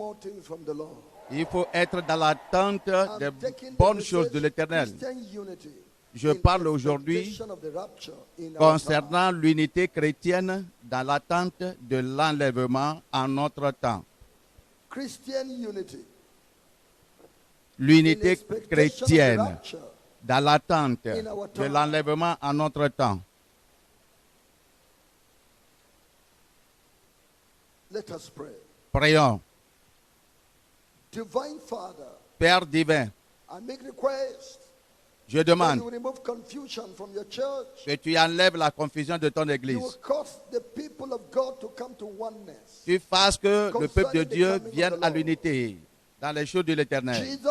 more things from the Lord. Il faut être dans l'attente des I'm taking the bonnes choses de message, l'Éternel. Christian unity, Je in parle aujourd'hui expectation of the rapture in our concernant l'unité chrétienne dans l'attente de l'enlèvement en notre temps. Christian unity. In L'unité expectation of the chrétienne rapture. dans l'attente In our de time. l'enlèvement en notre temps. Let us pray. Prions. Divine Father, Père divin, I make request je that demande you will remove confusion from your church. que tu enlèves la confusion de ton You will Église. cause the people of God to come to oneness. Tu fasses que le peuple de Concerning the Dieu coming of vienne the à Lord. l'unité dans les choses de l'Éternel. Jesus,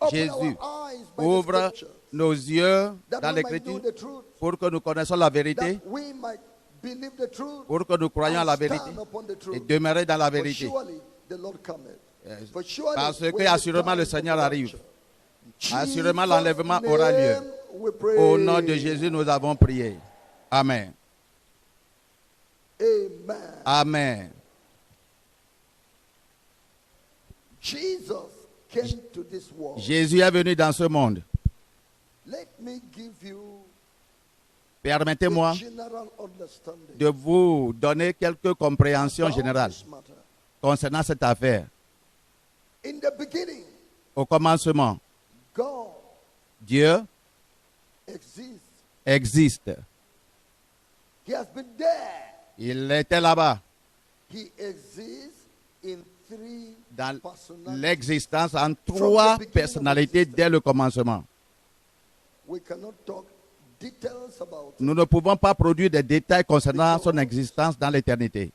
open Jésus, our eyes by the ouvre scriptures, nos yeux that dans we might know l'Écriture the truth, pour que nous connaissions la vérité, that we might believe the truth, pour que nous croyions à la and vérité stand upon the et truth. demeurer dans la For vérité. surely the Lord cometh. For surely Parce when que the assurément time le of Seigneur the arrive. rapture. Assurément Jesus' l'enlèvement aura lieu. name we pray. Au nom de Jésus, nous avons prié. Amen. Amen. Amen. Jesus came to this world. Jésus est venu dans ce monde. Let me give you Permettez-moi a general understanding de vous donner quelques compréhensions about générales this matter. concernant cette affaire. In the beginning, Au commencement, God Dieu exists. existe. He has been there. Il était là-bas, He exists in three dans personalities. l'existence en trois personnalités dès le commencement. We cannot talk details about Nous ne pouvons pas produire des détails concernant son existence dans l'éternité,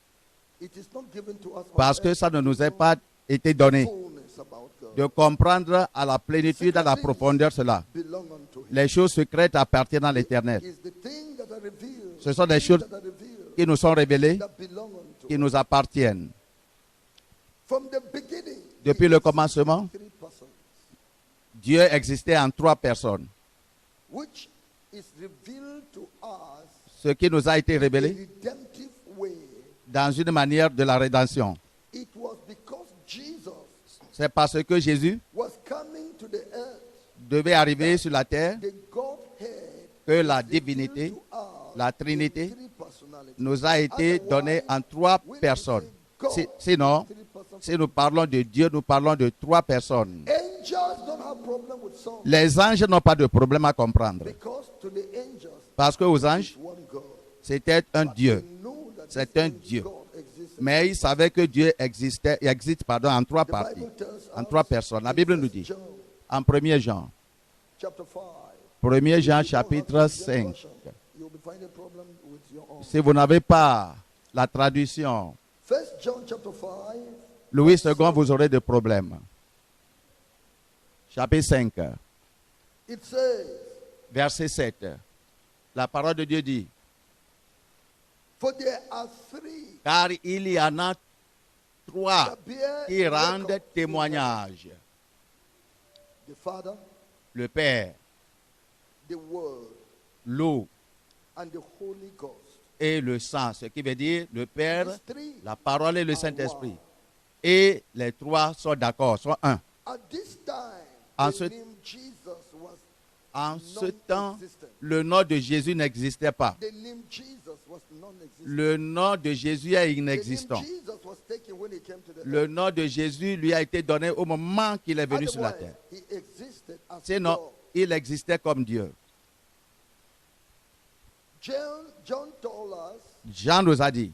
it. It is not given to us on parce que earth ça ne to nous est know pas été donné fullness about God. de comprendre à la plénitude, à la profondeur cela. Belong unto Him. Les choses secrètes appartiennent à l'éternel. Is the thing that are revealed, Ce sont des things choses that are revealed, qui nous sont révélées, that belong unto qui Him. nous appartiennent. From the beginning, Depuis He le exists commencement, in three persons, Dieu existait en trois personnes. which is revealed to us Ce qui nous a été in a révélé redemptive way. dans une manière de la rédemption. It was because Jesus C'est parce que Jésus was coming to the earth, devait arriver sur la terre the Godhead que la is revealed divinité, to us la in Trinité, three personalities. nous a été donnée en trois When we personnes. say God, Sinon, three persons, si nous parlons de Dieu, nous parlons de trois personnes. angels don't have problem with some, Les anges n'ont pas de problème à comprendre. because to the angels, Parce qu'aux it's anges, one God. c'était un But Dieu. they know that C'est this un same Dieu. God exists. Mais ils savaient que Dieu existe en trois The parties, Bible tells en us trois personnes. La in Bible nous 1 dit, John en 1er Jean, chapter 5, 1er Jean if you don't chapitre have the 5. version, you'll be finding problem with your own. Si vous n'avez pas la traduction 1 John chapter 5, Louis II, vous aurez des problèmes. Chapitre 5, it says, verset 7. La parole de Dieu dit, for there are three car il y en a trois that bear qui record rendent in témoignage. heaven, the Father, Le Père, the Word, l'eau and the Holy Ghost. et le sang. Ce qui veut dire le Père, These three la parole et le are Saint-Esprit. one. Et les trois sont d'accord, sont un. At this time, En the ce- name Jesus was En ce temps, non-existent. le nom de Jésus n'existait pas. The name Jesus was non-existent. Le nom de Jésus est The name inexistant. Jesus was taken when he came to the Le earth. nom de Jésus lui a été donné au moment qu'il est venu sur la Otherwise, terre. he existed as Sinon, God. il existait comme Dieu. John told us, Jean nous a dit,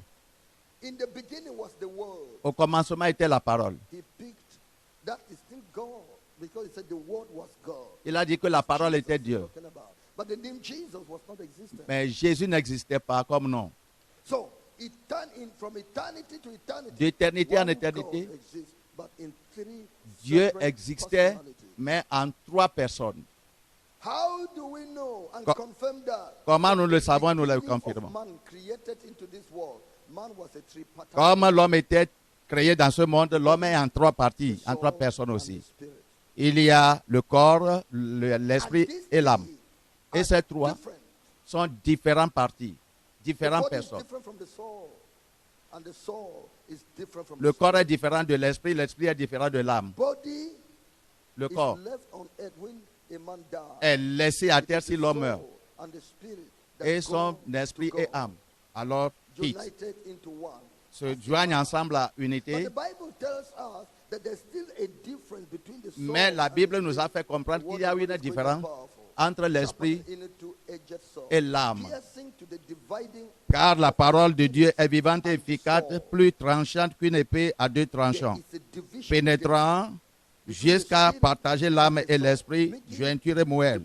in the beginning was the Word. au commencement était la parole. He picked, that is still God, because he said the Word was God. Il a dit que la parole Jesus était is Dieu. talking about. But the name Jesus was not existent. Mais Jésus n'existait pas comme nom. So, it turned in from eternity to eternity. D'éternité en One éternité, God exists, but in three Dieu separate existait, personalities. mais en trois personnes. How do we know and Co- confirm that? Comment nous le savons, nous le Beginning of confirmons. Man created into this world. Man was a tripartite. Comme l'homme était créé dans ce monde, l'homme est en trois parties, the en trois soul personnes and aussi. the spirit. Il y a le corps, l'esprit And these et l'âme. three Et are ces trois different. sont différentes parties, The différentes body is personnes. different from the soul. and the soul is different from Le the corps est spirit. différent de l'esprit, l'esprit est différent de l'âme. Body Le is corps left on earth when a man dies. est laissé à It terre is si the l'homme meurt. soul and the spirit that Et go son to esprit God, et âme, alors quitte, united into one. se joignent ensemble à But unité. the Bible tells us that there's still a difference between the soul Mais la and the Bible nous a spirit. fait comprendre The word qu'il y a of God une is quick and différence powerful, entre l'esprit sharper than any two-edged sword, et l'âme. piercing to the dividing Car la of parole de the Dieu est spirit vivante et and the efficace, soul. plus tranchante qu'une épée à deux There tranchants, is a division pénétrant jusqu'à partager l'âme et l'esprit, jointure et moelle.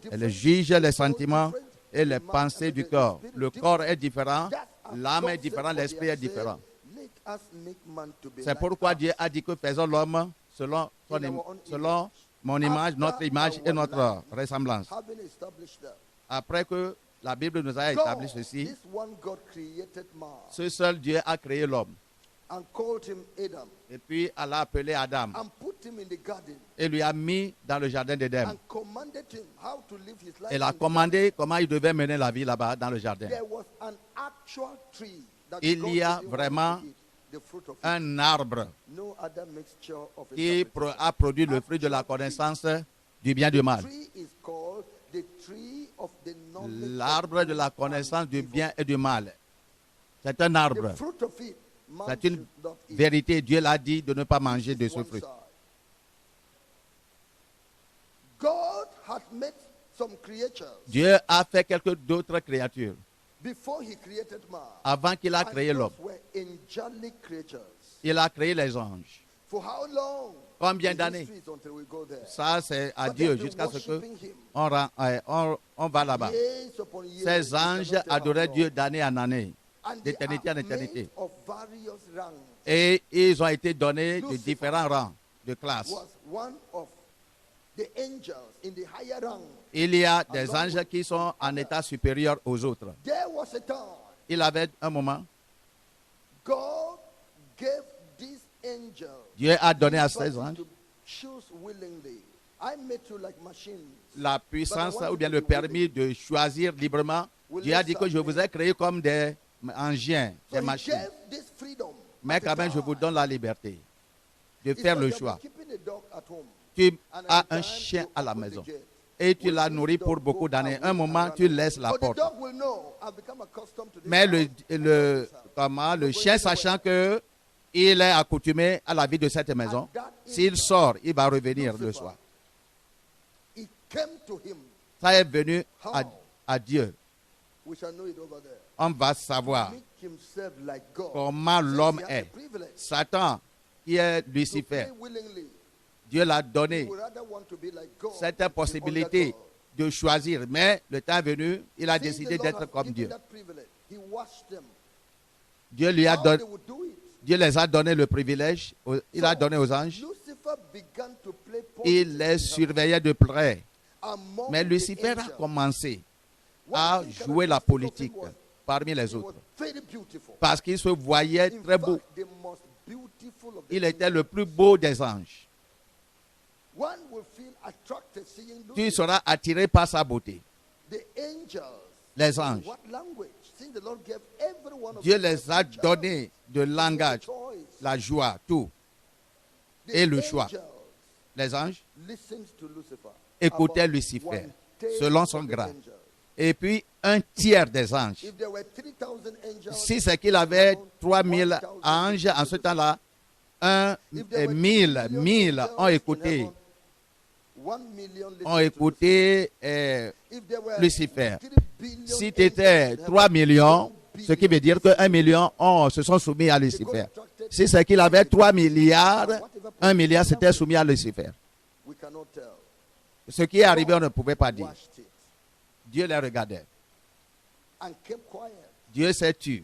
Elle juge les sentiments et les pensées du corps. Le corps est différent, l'âme est différente, l'esprit est différent. C'est pourquoi Dieu a dit que faisons l'homme selon mon image, notre image et notre ressemblance. Après que la Bible nous a établi ceci, ce seul Dieu a créé l'homme. Et puis Allah a appelé Adam et lui a mis dans le jardin d'Éden. Et l'a commandé comment il devait mener la vie là-bas dans le jardin. Il y a vraiment un arbre qui a produit le fruit de la connaissance du bien et du mal. L'arbre de la connaissance du bien et du mal. C'est un arbre. C'est une vérité. Dieu l'a dit de ne pas manger de ce fruit. Dieu a fait quelques d'autres créatures avant qu'il a créé l'homme. Il a créé les anges. Combien d'années? Ça, c'est à Dieu jusqu'à ce qu'on va là-bas. Ces anges adoraient Dieu d'année en année, d'éternité en éternité. Et ils ont été donnés de différents rangs, de classes. Il y a des anges qui sont en état supérieur aux autres. Il avait un moment. Dieu a donné à ces anges la puissance ou bien le permis de choisir librement. Dieu a dit que je vous ai créé comme des engins, des machines. Mais quand même, je vous donne la liberté de faire le choix. Tu as un chien à la maison et tu l'as nourri pour beaucoup d'années. Un moment, tu laisses la porte. Mais le chien, sachant que il est accoutumé à la vie de cette maison, s'il sort, il va revenir le soir. Ça est venu à Dieu. On va savoir comment l'homme est. Satan, qui est Lucifer, Dieu l'a donné cette possibilité de choisir. Mais le temps est venu, il a décidé d'être comme Dieu. Dieu les a donné le privilège, il a donné aux anges. Il les surveillait de près. Mais Lucifer a commencé à jouer la politique parmi les autres. Parce qu'il se voyait très beau. Il était le plus beau des anges. Tu seras attiré par sa beauté. Les anges. Dieu les a donné de langage, la joie, tout. Et le choix. Les anges écoutaient Lucifer selon son grade. Et puis un tiers des anges. Si c'est qu'il avait 3000 anges, en ce temps-là, 1000 ont écouté Lucifer. Si tu étais 3 millions, ce qui veut dire que 1 million se sont soumis à Lucifer. Si c'est qu'il avait 3 milliards, 1 milliard s'était soumis à Lucifer. Ce qui est arrivé, on ne pouvait pas dire. Dieu les regardait. Dieu s'est tu.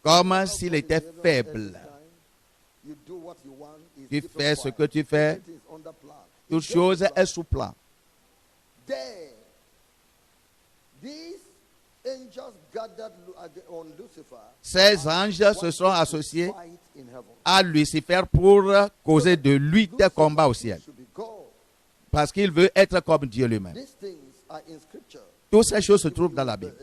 Comme s'il était faible. Tu fais ce que tu fais. Toute chose est sous plan. Ces anges se sont associés à Lucifer pour causer de lui des combats au ciel. Parce qu'il veut être comme Dieu lui-même. Toutes ces choses se trouvent dans la Bible.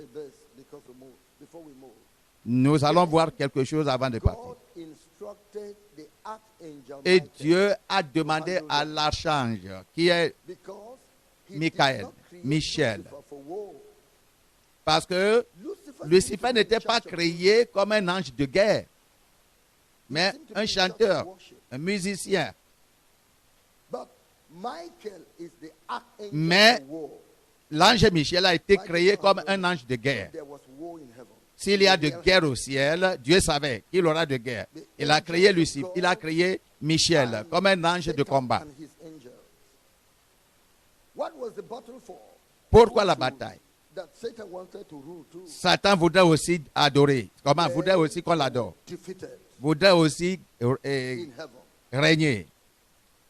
Nous allons voir quelque chose avant de partir. God instructed the archangel Et Michael, Dieu a demandé à l'archange, qui est because he Michael, did not create Michel, Lucifer for war. parce que Lucifer seemed to n'était be in pas charge of créé comme un ange de guerre, He mais seemed to be un in charge of chanteur, worship. un musicien. But Michael is the archangel Mais for war. L'ange Michel a été créé comme un ange de guerre. There was war in heaven. S'il y a de guerre au ciel, Dieu savait qu'il aura de guerre. Il a créé Lucifer, il a créé Michel comme un ange de Satan combat. and his angels. What was the battle for? Pourquoi Who la to- bataille? That Satan wanted to rule too. Satan voudrait aussi adorer. Comment? Voudrait aussi qu'on l'adore. Defeated Voudrait aussi in heaven. régner.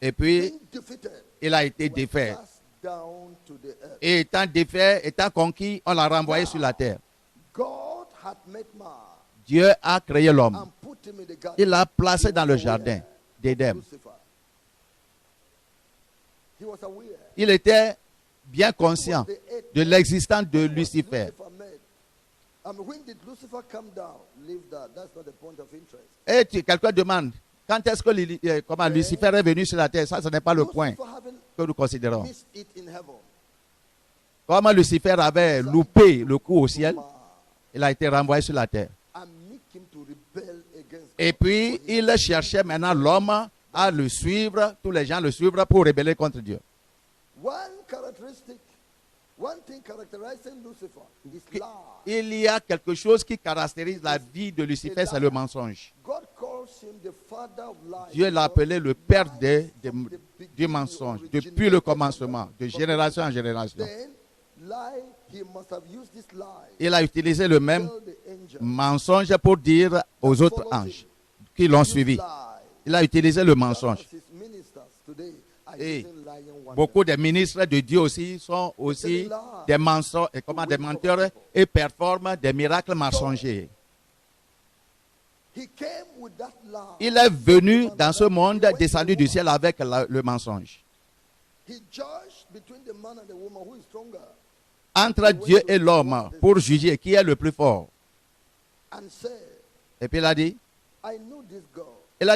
Et puis, Being defeated, il a été he was défait. cast down to the earth. Et étant défait, étant conquis, on l'a renvoyé sur la terre. God had made man Dieu a créé l'homme. and put him in the garden. Il l'a placé He dans was le aware jardin of d'Éden. Lucifer. He was aware. Il était bien He was conscient the head de l'existence de What Lucifer. made. When did Lucifer come down? Leave that. That's not the point of interest. Et quelqu'un demande, quand est-ce que comment Lucifer est venu sur la terre? Ça, ce n'est pas le point Lucifer having que nous considérons. missed it in heaven. Comment Lucifer avait loupé le coup au ciel, Man, il a été renvoyé sur la terre. and make him to rebel against Et God. puis, For he il cherchait maintenant l'homme à le suivre, tous les gens le suivre pour rebeller contre Dieu. One thing characterizing Lucifer is lie. Il y a quelque chose qui caractérise la vie de Lucifer, c'est le mensonge. God calls him the father of lies. Dieu l'a appelé le père du mensonge, depuis le commencement, de génération en génération. Then, lie, he must have used this lie. Il a utilisé le même Tell the angel, mensonge pour dire aux autres anges qui l'ont suivi. lie. Il a utilisé le mensonge. His ministers today are Et using lying wonders. beaucoup de ministres de Dieu aussi sont aussi des mensonges, des menteurs et performent des miracles mensongers. He came with that lie. Il est venu dans ce monde descendu du ciel avec le mensonge. He judged between the man and the woman who is stronger Entre Dieu et l'homme pour juger qui est le plus fort. and said, Et puis il a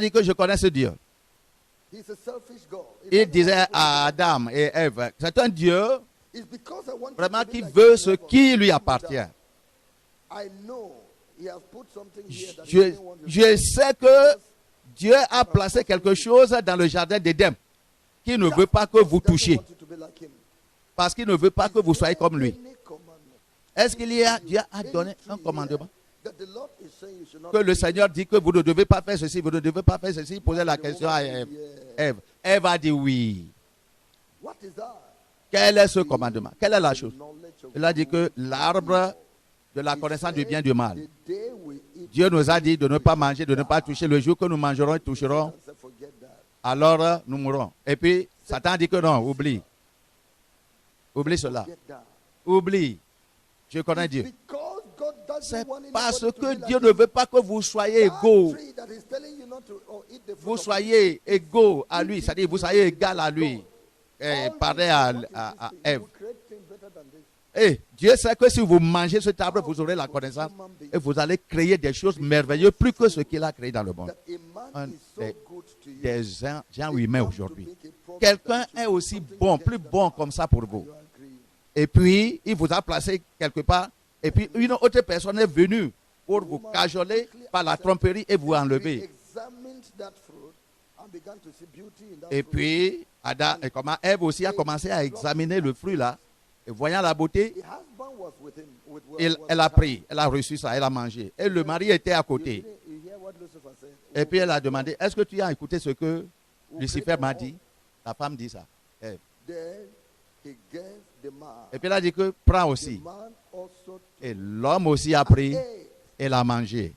dit que je connais ce Dieu. He's a selfish God. Il disait à Adam et Ève, c'est un Dieu It's because I want vraiment you to be qui like veut me, ce God. qui lui appartient. I know he has put something here that he Je, didn't want you to je sais que Dieu a placé quelque chose dans le jardin d'Éden qui ne veut pas que vous doesn't touchiez, want you to be like him. parce qu'il ne veut pas que vous soyez comme lui. Any commandment, Est-ce qu'il y a, Dieu a any donné tree un commandement here that the Lord is saying you should not que le eat? Seigneur dit que vous ne devez pas faire ceci, vous ne devez pas faire ceci. Il posait la question à Ève. Ève. Ève a dit oui. What is that? Quel est ce commandement? Quelle est la chose? Knowledge of Il a dit que good l'arbre de la He connaissance du said, bien et du mal. the day we eat Dieu nous a dit de ne pas manger, de ne pas toucher. Le jour que nous mangerons et toucherons, Satan said, forget that. alors nous mourrons. Et puis, Satan dit que non, oublie. Oublie cela. Forget that. Oublie. Je connais Dieu. Because God doesn't C'est want anybody parce to que be Dieu like ne him. veut pas que vous soyez That égaux. tree that is telling you not to or eat the fruit Vous of soyez égaux à lui. C'est-à-dire, vous soyez égal à lui. Et All pareil this, à what is this thing? He Ève. will create things better than this. Et Dieu sait que si vous mangez cet arbre, vous aurez la connaissance et vous allez créer des choses merveilleuses plus que ce qu'il a créé dans le monde. That a man Un is so des- good to you. Des gens humains aujourd'hui. To make a promise Quelqu'un that est you- aussi something bon, you plus get bon done. comme ça pour vous. You agree. Et puis, il vous a placé quelque part. Et puis, une autre personne est venue pour vous cajoler par la tromperie et vous He enlever. examined that fruit and began to see beauty in that Et fruit. puis, Adam, et comment Ève aussi a commencé à examiner le fruit là. Et voyant la beauté, The husband was with him. elle a pris, elle a reçu ça, elle a mangé. Et le mari était à côté. You hear what Lucifer said? Et puis, elle a demandé, est-ce que tu as écouté ce que Lucifer m'a dit? La femme dit ça. Ève. Then he gave the man. Et puis, elle a dit que prends The aussi. man also Et l'homme aussi a pris ate. et l'a mangé.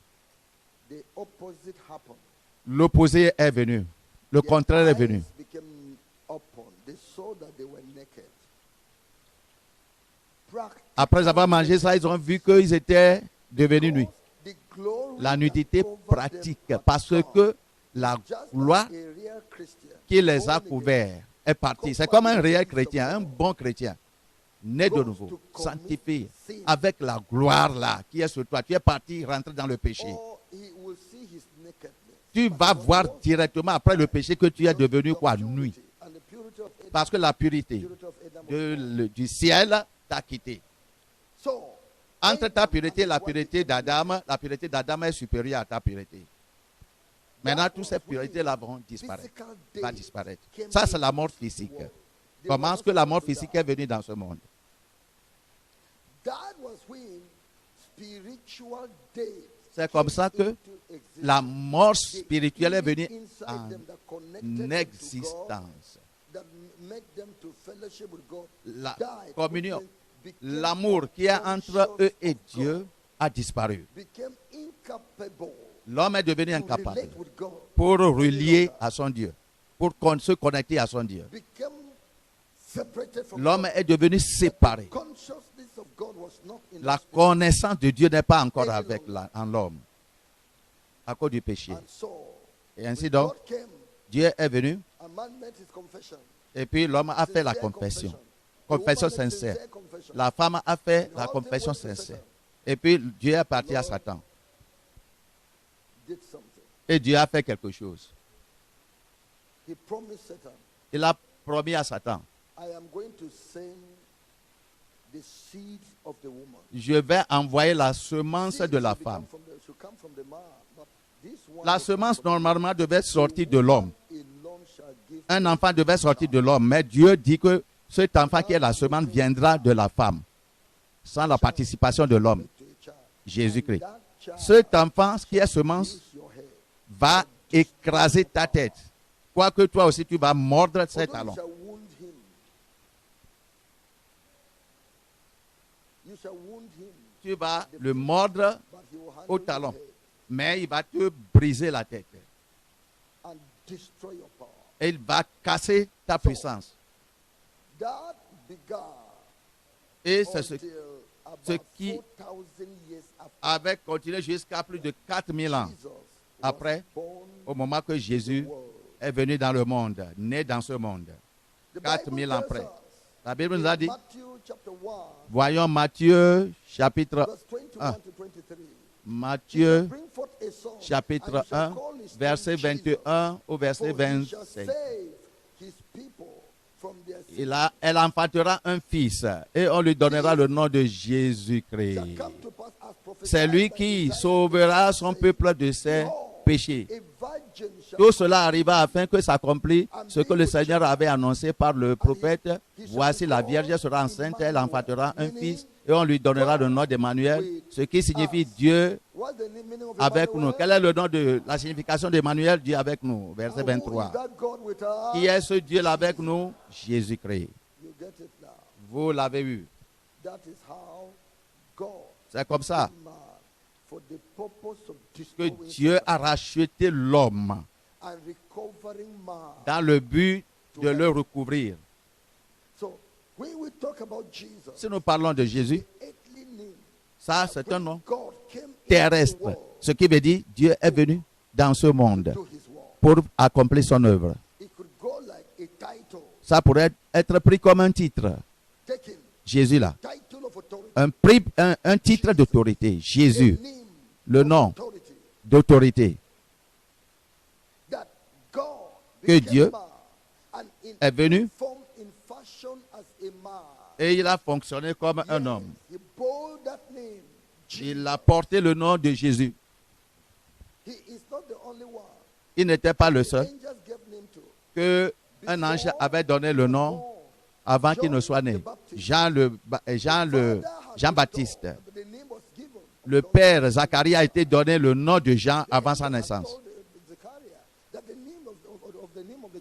The opposite happened. L'opposé est venu. Le Their contraire est eyes venu. became open. They saw that they were naked. Practical Après avoir mangé ça, ils ont vu qu'ils étaient devenus nus. the glory La that nudité covered them pratique, had parce gone. que la Just like gloire a real Christian, qui les a born again, couverts est partie. C'est comme un réel chrétien, un bon chrétien. né de nouveau, sanctifié, avec la gloire là qui est sur toi. Tu es parti rentrer dans le péché. Tu vas voir directement après le péché que tu es devenu quoi? Nuit. Parce que la pureté du ciel t'a quitté. Entre ta pureté et la pureté d'Adam est supérieure à ta pureté. Maintenant, toutes ces puretés-là vont disparaître. Ça, c'est la mort physique. Comment est-ce que la mort physique est venue dans ce monde? C'est comme ça que la mort spirituelle est venue en existence. La communion, l'amour qui est entre eux et Dieu a disparu. L'homme est devenu incapable pour relier à son Dieu, pour se connecter à son Dieu. L'homme est devenu séparé. La connaissance de Dieu n'est pas encore en l'homme à cause du péché. Et ainsi donc, Dieu est venu et puis l'homme a fait la confession. Confession sincère. La femme a fait la confession sincère. Et puis Dieu est parti à Satan. Et Dieu a fait quelque chose. Il a promis à Satan, je vais envoyer la semence de la femme. La semence normalement devait sortir de l'homme. Un enfant devait sortir de l'homme, mais Dieu dit que cet enfant qui est la semence viendra de la femme, sans la participation de l'homme, Jésus-Christ. Cet enfant qui est semence va écraser ta tête. Quoique toi aussi tu vas mordre ses talons. Tu vas le mordre au talon, mais il va te briser la tête. Et il va casser ta puissance. Et c'est ce qui avait continué jusqu'à plus de 4000 ans après, au moment que Jésus est venu dans le monde, né dans ce monde. 4000 ans après. La Bible nous a dit, voyons Matthieu chapitre 1. Matthieu chapitre 1, verset 21 au verset 25. Elle enfantera un fils et on lui donnera le nom de Jésus-Christ. C'est lui qui sauvera son peuple de ses péchés. Tout cela arriva afin que s'accomplisse ce que le Seigneur avait annoncé par le prophète. Voici, la Vierge sera enceinte, elle enfantera un fils et on lui donnera le nom d'Emmanuel, ce qui signifie Dieu avec nous. Quel est le nom de la signification d'Emmanuel? Dieu avec nous. Verset 23. Qui est ce Dieu avec nous? Jésus-Christ. Vous l'avez eu. C'est comme ça que Dieu a racheté l'homme dans le but de le recouvrir. Si nous parlons de Jésus, ça c'est un nom terrestre. Ce qui veut dire Dieu est venu dans ce monde pour accomplir son œuvre. Ça pourrait être pris comme un titre. Jésus là. Un titre d'autorité. Jésus. Le nom d'autorité. Que Dieu est venu et il a fonctionné comme un homme. Il a porté le nom de Jésus. Il n'était pas le seul que un ange avait donné le nom avant qu'il ne soit né. Jean-Baptiste. Le père Zacharie a été donné le nom de Jean avant sa naissance.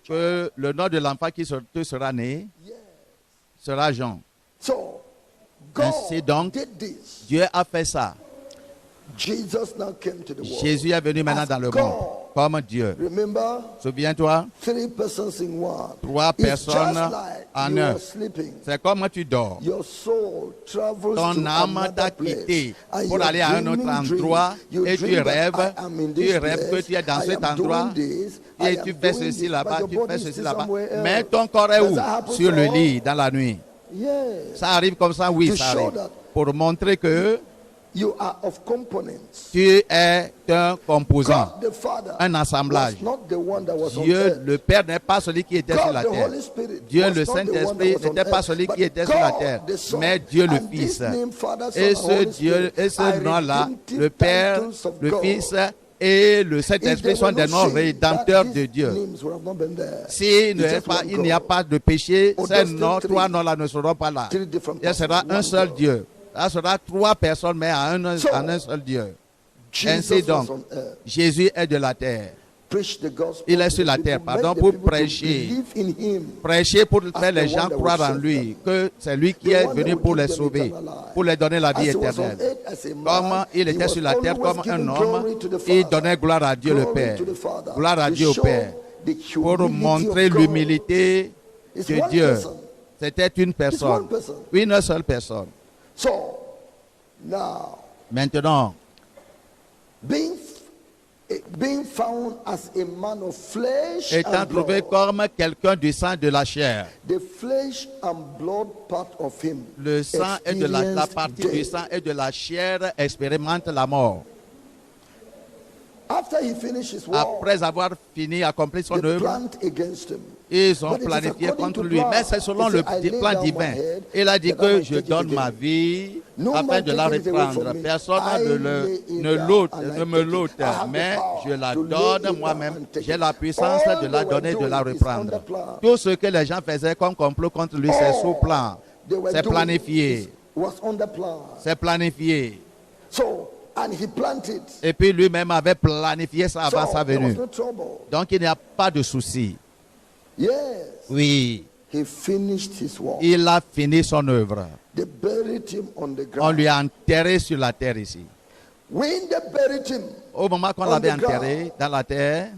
Que le nom de l'enfant qui sera né sera Jean. Ainsi donc, Dieu a fait ça. Jésus est venu maintenant dans le monde comme Dieu. Souviens-toi, 3 personnes en un. C'est comme tu dors. Ton âme t'a quitté pour aller à un autre endroit et tu rêves que tu es dans cet endroit et tu fais ceci là-bas, tu fais ceci là-bas. Mais ton corps est où? Sur le lit, dans la nuit. Yes. Ça arrive comme ça, oui, To ça show arrive. that Pour montrer que you are of components. tu es un composant, God the Father un assemblage. was not the one that was on Dieu, earth. le Père, n'est pas celui qui était sur God la the terre. Holy Spirit Dieu, was le not the one that Saint-Esprit, was on n'était pas earth, celui but qui était sur la God terre, the Son. mais Dieu le And this Fils. name, Father, Son, Et and ce Holy Dieu, Spirit, et ce are nom-là, redemptive le Père, titles of le God. Fils et le If Saint-Esprit there sont were des no noms sin, rédempteurs that de these Dieu. names would have not been there. Si It's just one il n'y a God. pas de péché, Or ces just noms, three. trois noms-là ne seront pas là. Three different Il sera persons, un one seul God. Dieu. Ça sera trois personnes, mais en un seul Dieu. Ainsi Jesus donc, was on earth. Jésus est de la terre. Preach the gospel Il est to sur the la people, terre, make pardon, the pour people to prêcher. believe in him. Prêcher pour faire the les one gens that croire will en save lui, them. que c'est lui qui The est one that venu will pour give les them sauver, eternal life. pour les donner la vie As he was on éternelle. earth as a man, Comme il he était was sur la terre always comme un giving homme, glory to the il Father. donnait gloire à Dieu le Glory Père. to the Father. Gloire à To Dieu au show Père. the Pour humility montrer of God. l'humilité It's de one Dieu. person. C'était une It's personne. one person. Une seule personne. So, now, Maintenant, being found as a man of flesh étant and trouvé blood, comme quelqu'un du sang de la chair, the flesh and blood part of him le sang et de la experienced partie death. du sang et de la chair expérimente la mort. After he finished his war, Après avoir fini, accompli son they œuvre, planned against him. ils ont But it is planifié according contre to lui. plan. Mais c'est selon He le said, "I lay plan down divin. my head, Il a dit that I que might je take it donne again. ma vie No afin man de la take it away from reprendre. me. Personne I ne lay it ne down l'ôte, and I ne me take it. l'ôte, I have the mais power je la to lay donne it moi-même. down and take J'ai it. la puissance All de la they were donner, de la doing is reprendre. under plan. Tout ce que les gens faisaient comme complot contre lui, c'est sous plan. They were C'est doing planifié. was under plan. C'est planifié. So, and he planted. Et puis lui-même avait planifié ça avant So, sa there was venue. no trouble. Donc il n'y a pas de souci. Yes. Oui, He finished his work. il a fini son œuvre. They buried him on the On ground. lui a enterré sur la terre ici. When they buried him, Au moment qu'on On l'avait the ground. enterré dans la terre,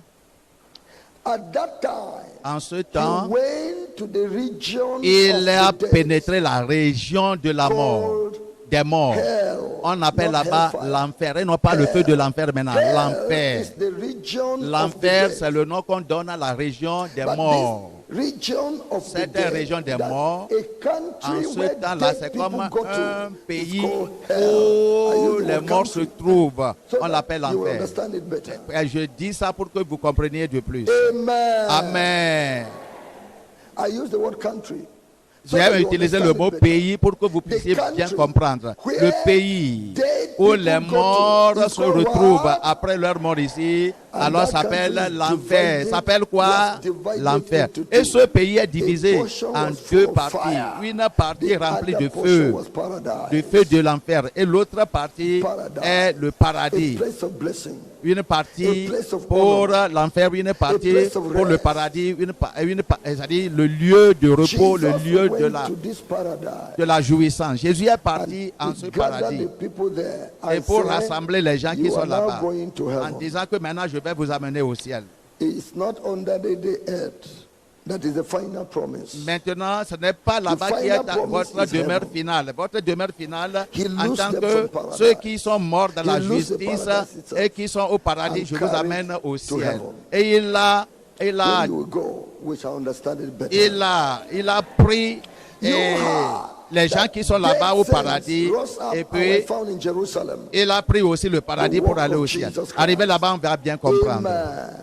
at that time, en ce he temps, went to the region il a of the dead, pénétré la région de la mort, called des morts. hell, On appelle not là-bas hellfire. l'enfer, et non pas le feu de l'enfer maintenant, Hell l'enfer. is the region of the L'enfer, dead. c'est le nom qu'on donne à la région des But morts. this region of the Cette dead, région des that morts, a country En ce where temps-là, dead c'est people comme go to, un is pays called hell. I où use the les word morts se country trouvent. so On that l'appelle you will l'enfer. understand it better. Et je dis ça pour que vous compreniez de plus. Amen. Amen. I use the word country. so J'ai that you utilisé le understand mot it better. pays pour que vous puissiez country bien comprendre. where Le pays dead où people les go to morts is se called retrouvent what? après leur mort ici, And alors that s'appelle country is l'enfer. divided- S'appelle quoi? was divided L'enfer. into two. Et ce pays est divisé A portion en was deux full of parties. fire. Une partie The remplie other de portion feu, was paradise. du feu de l'enfer. Et l'autre partie Paradise. est le A paradis. place of blessing. Une partie A place of pour honor. l'enfer, une partie place of pour le rest. paradis, c'est-à-dire le lieu de repos, le Jesus lieu went to this paradise. de la jouissance. Jésus est parti en He ce gathered paradis the people there et and pour said, rassembler les gens qui "You sont are now là-bas going to en heaven." disant que maintenant je vais vous amener au ciel. It's not under the earth. That is the final promise. Maintenant, ce n'est pas là-bas qui final est promise votre is demeure heaven. finale. Votre demeure finale, He en loosed tant them que from paradise. ceux qui sont morts dans la He loosed the justice paradise itself et qui sont au paradis, and je vous carried amène au to ciel. heaven. Et il a When you go, we shall understand it better. il a pris You heard les gens that qui sont là-bas au dead saints paradis rose up et and puis were found in Jerusalem. il a pris aussi le paradis The pour work aller of au ciel. Jesus Christ. Arrivé là-bas, on va bien comprendre. Amen.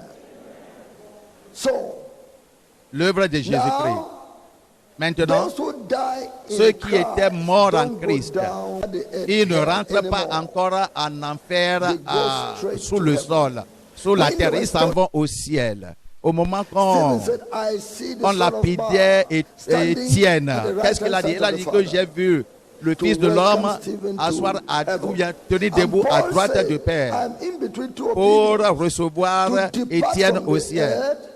So, L'œuvre de Jésus-Christ. now, Maintenant, those who die in ceux qui Christ étaient morts en don't go Christ, down the earth ils ne rentrent pas anymore. encore en enfer They go straight sous to le heaven. sol, sous la When terre. they were Ils s'en vont au ciel. Au moment Stephen qu'on said, "I see the on Son of lapidait Man standing Étienne, at the qu'est-ce qu'il a right-hand dit? side Il a of dit the que Father." j'ai vu le To Fils de welcome l'homme Stephen asseoir to ou heaven. bien tenir And debout à Paul droite said, du Père "I'm in between two pour opinions, recevoir to depart Étienne from au the ciel. earth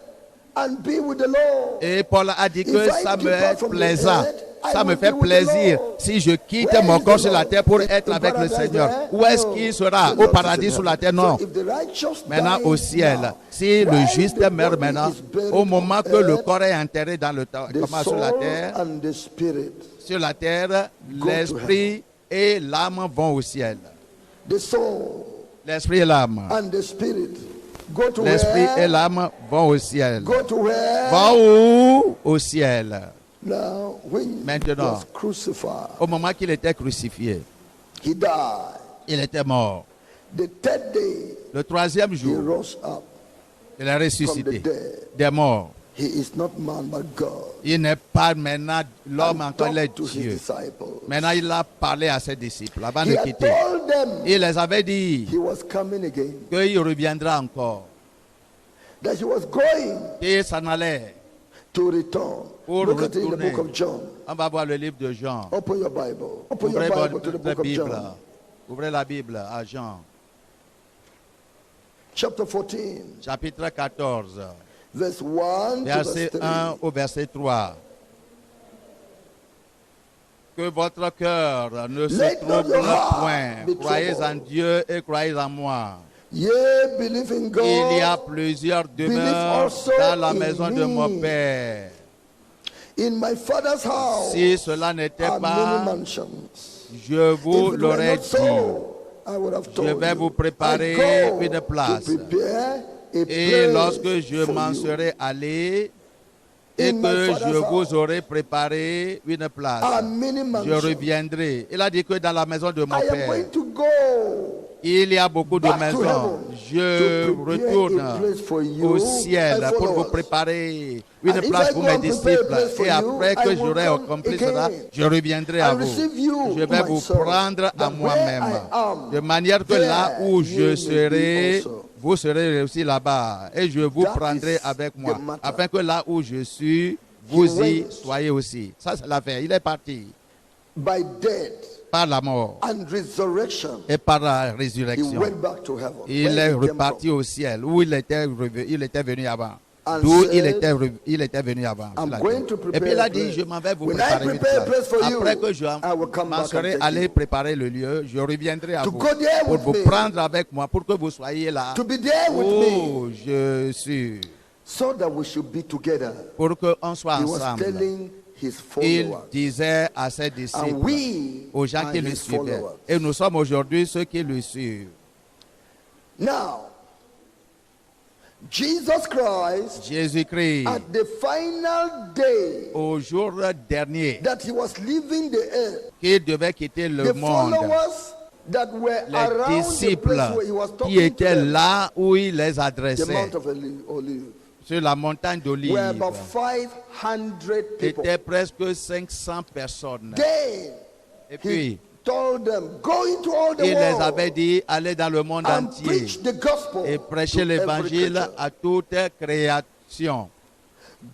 and be with the Lord." Et Paul a dit If que I ça me depart est from the plaisant. earth, I Ça me will fait be with the plaisir Lord. si je quitte Where mon is corps the sur la Lord? terre pour In être avec le paradise Seigneur. there? Où est-ce No. qu'il sera? The Au Lord paradis is in sur la heaven. terre? Non. So if the righteous Maintenant die au ciel. now, Si le while juste the meurt body maintenant, is buried au moment on que le earth, corps est enterré dans le temps, the comment sur la soul terre, and the spirit, sur la terre, to l'esprit et l'âme vont au ciel. the soul L'esprit et l'âme. and the spirit go to L'esprit et where? l'âme vont au ciel. Go to where? Vont où? Au ciel. Now, when he Maintenant, was crucified, au moment qu'il était crucifié, he died. il était mort. The third day, Le troisième he jour, rose up il est from the ressuscité dead. des morts. He is not man but God. Il n'est pas maintenant l'homme, And encore les talked to his dieux. disciples. Maintenant, il a parlé à ses disciples avant He de had quitter. told them Il les avait dit he was coming again, qu'il reviendra encore, that he was going qu'il s'en allait. to return. Pour Look at it in the retourner. book of John. On va voir le livre de Jean. Open your Bible. Open Ouvrez your Bible votre to the book of Bible. John. Ouvrez la Bible à Jean, Chapter 14, chapitre 14, verse 1 to verset verse 3. 1 au verset 3. Que votre cœur ne se Let not trouble your heart point. be Croyez en troubled. Dieu et croyez en moi. Ye believe in God. Il y a plusieurs demeures also dans la in maison de me. mon Père. In my Father's house Si cela n'était are many pas, mansions. je If vous it were l'aurais not dit. so, I would have told Je vais you. vous préparer I go une place. to prepare a Et place lorsque je for m'en you. serai allé et In my que Father's je vous house aurai préparé une place, are many je mansions. reviendrai. Il a dit que dans la maison de mon I am Père, going to go il y a beaucoup de back to maisons. heaven Je to prepare retourne a place for you au ciel and pour vous followers. préparer une And if place I pour go mes and prepare a disciples. place for Et you, après I que will j'aurai come accompli cela, again je reviendrai à and vous. receive you Je vais to vous myself, prendre à that where moi-même. I am, De manière que là there où ye je may be serai, also. vous serez aussi là-bas. Et je vous That prendrai is avec the moi. matter. Afin que là où je suis, vous y went. soyez aussi. Ça, c'est l'affaire. Il est parti by death par la mort and resurrection. et par la He résurrection. went back to heaven. Il where est he came reparti from. au ciel où il était venu avant. And D'où said, il était venu avant. I'm C'est la going vie. to Et prepare puis il a a dit, place. je m'en vais vous When I préparer une prepare a place for you, Après que je I will come m'en back and serai take allé you. préparer le lieu, je reviendrai à To vous go there pour with vous me. prendre avec moi, pour que vous soyez là. To be there with Oh, me, je suis. so that we should be together. Pour qu'on soit He was ensemble. telling his Il followers. disait à ses And disciples, we aux gens are qui le his suivaient. followers. Et nous sommes aujourd'hui ceux qui le suivent. Now, Jesus Christ, Jésus-Christ, at the final day au jour dernier, that he was leaving the earth, qu'il devait quitter le the monde, followers that were les around the disciples place where he was qui talking to étaient them, là où il les the adressait, Mount of Olives, sur la montagne were d'Olive, about 500 people. étaient presque 500 personnes. Then Et he puis, told them, go into all the il les world avait dit, allez dans le monde and entier preach the gospel et prêchez to every l'évangile creature. à toute création.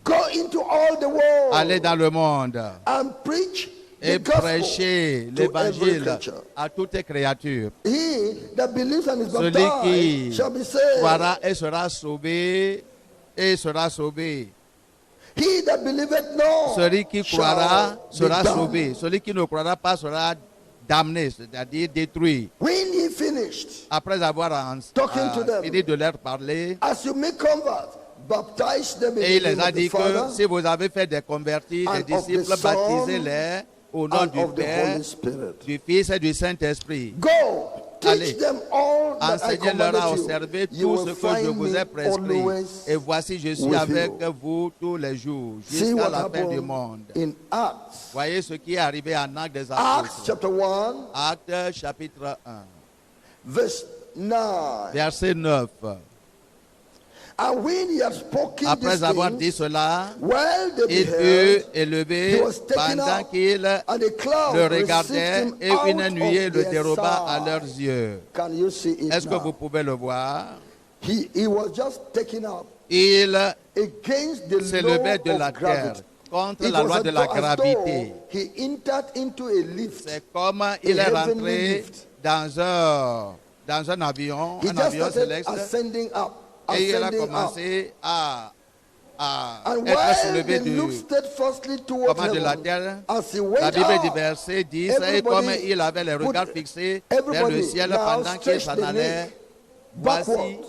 Go into all the world Allez dans le monde and preach et the gospel prêchez to every l'évangile creature. à toute créature. He that believes and is Celui baptized qui shall be saved. croira et sera sauvé, et sera sauvé. He that believeth not Celui qui croira shall be sera damned. sauvé. Celui qui ne croira pas sera damné, c'est-à-dire détruit. When he finished, Après avoir Talking to them. fini de leur parler, as you make converts, baptize them in et il the les name a of the dit que Father si vous avez fait des convertis, and des of the disciples, Son baptisez-les au nom and du of the Père, Holy Spirit. du Fils et du Saint-Esprit. Go, Allez. teach them all that I Enseignez-leur à commanded observer you. You tout ce will que je find vous me ai prescrit. always Et voici, je suis with avec you. vous tous les jours, See jusqu'à what la fin du happened monde. in Acts. Voyez ce qui est arrivé en Actes des Acts Apôtres. chapter 1, Actes chapitre 1, verse 9. verset 9. And when he had spoken Après these avoir things, dit cela, while they il beheld, fut élevé he was taken pendant up, qu'ils and a cloud le received regardaient him et out une of nuée le their déroba à leurs sight. yeux. Can you see it Est-ce que now? vous pouvez le voir? He was just taken up Il against the law s'élevait de la of terre gravity. contre It la was loi de la as though gravité. he entered into a lift. C'est comme il est heavenly rentré lift. dans un avion, He un just avion started céleste, ascending up, et il a ascending up. commencé à And être while soulevé they looked steadfastly towards de la heaven, terre. as he La went Bible dit up, verset 10, et everybody comme il avait les regards put- fixés vers le everybody ciel now pendant qu'il stretched s'en the allait, neck voici backward.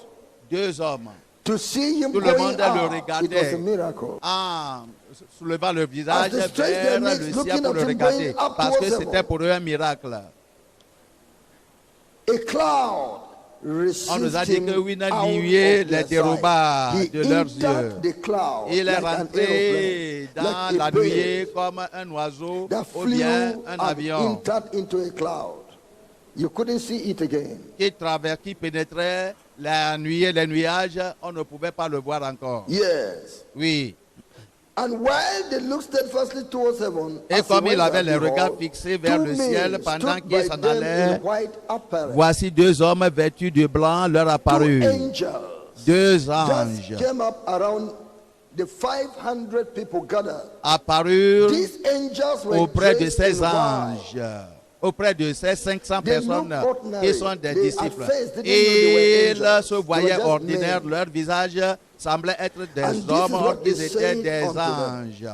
deux hommes to see him Tout le going monde le up, regardait. it was a miracle. en soulevant le visage As they stretched vers their le necks, ciel looking pour at le him regarder, going up parce que towards c'était heaven. pour eux un miracle. A cloud On nous a received dit que him une out nuée of les their déroba sight. de He leurs entered yeux. the cloud Il est like an rentré aeroplane, dans like la a nuée bird comme un oiseau that ou flew bien un and avion entered into a cloud. You couldn't see it again. qui pénétrait la nuée, les nuages. On ne pouvait pas le voir encore. Yes. Oui. And while they looked steadfastly towards heaven, Et as he comme il went avait up, les regards behold, fixés vers two le men ciel pendant stood qu'il by s'en them allait, in white apparel. voici deux hommes vêtus de blanc leur Two apparurent. angels Deux just anges came up around the 500 people gathered. apparurent These angels were auprès de dressed ces in white. anges, auprès de ces 500 They personnes looked ordinary. qui sont des They, disciples. at first, didn't know they were Ils angels. se They were voyaient just ordinaires, men. leur visage semblait être And des this hommes, is or what qu'ils they étaient said des unto them. anges,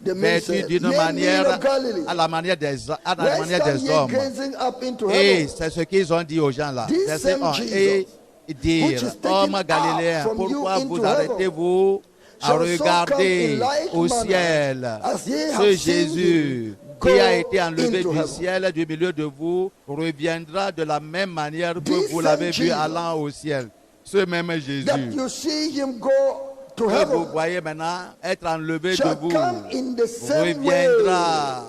The men vêtus said, d'une "Ye men manière of Galilee, à la manière des why stand ye hommes. gazing up into Et heaven? c'est ce qu'ils ont dit aux gens là. This Verset same 1. Jesus, Et which dire, is taken hommes up galiléens, from you pourquoi into vous heaven, arrêtez-vous à shall so come regarder in like au manner ciel as ye ce have seen Jésus him qui a go été enlevé into du heaven? ciel, du milieu de vous, reviendra de la même manière que This vous l'avez same vu Jesus, allant au ciel. Ce même Jésus that you see him go to que vous heaven voyez maintenant être enlevé de shall vous come in the same way reviendra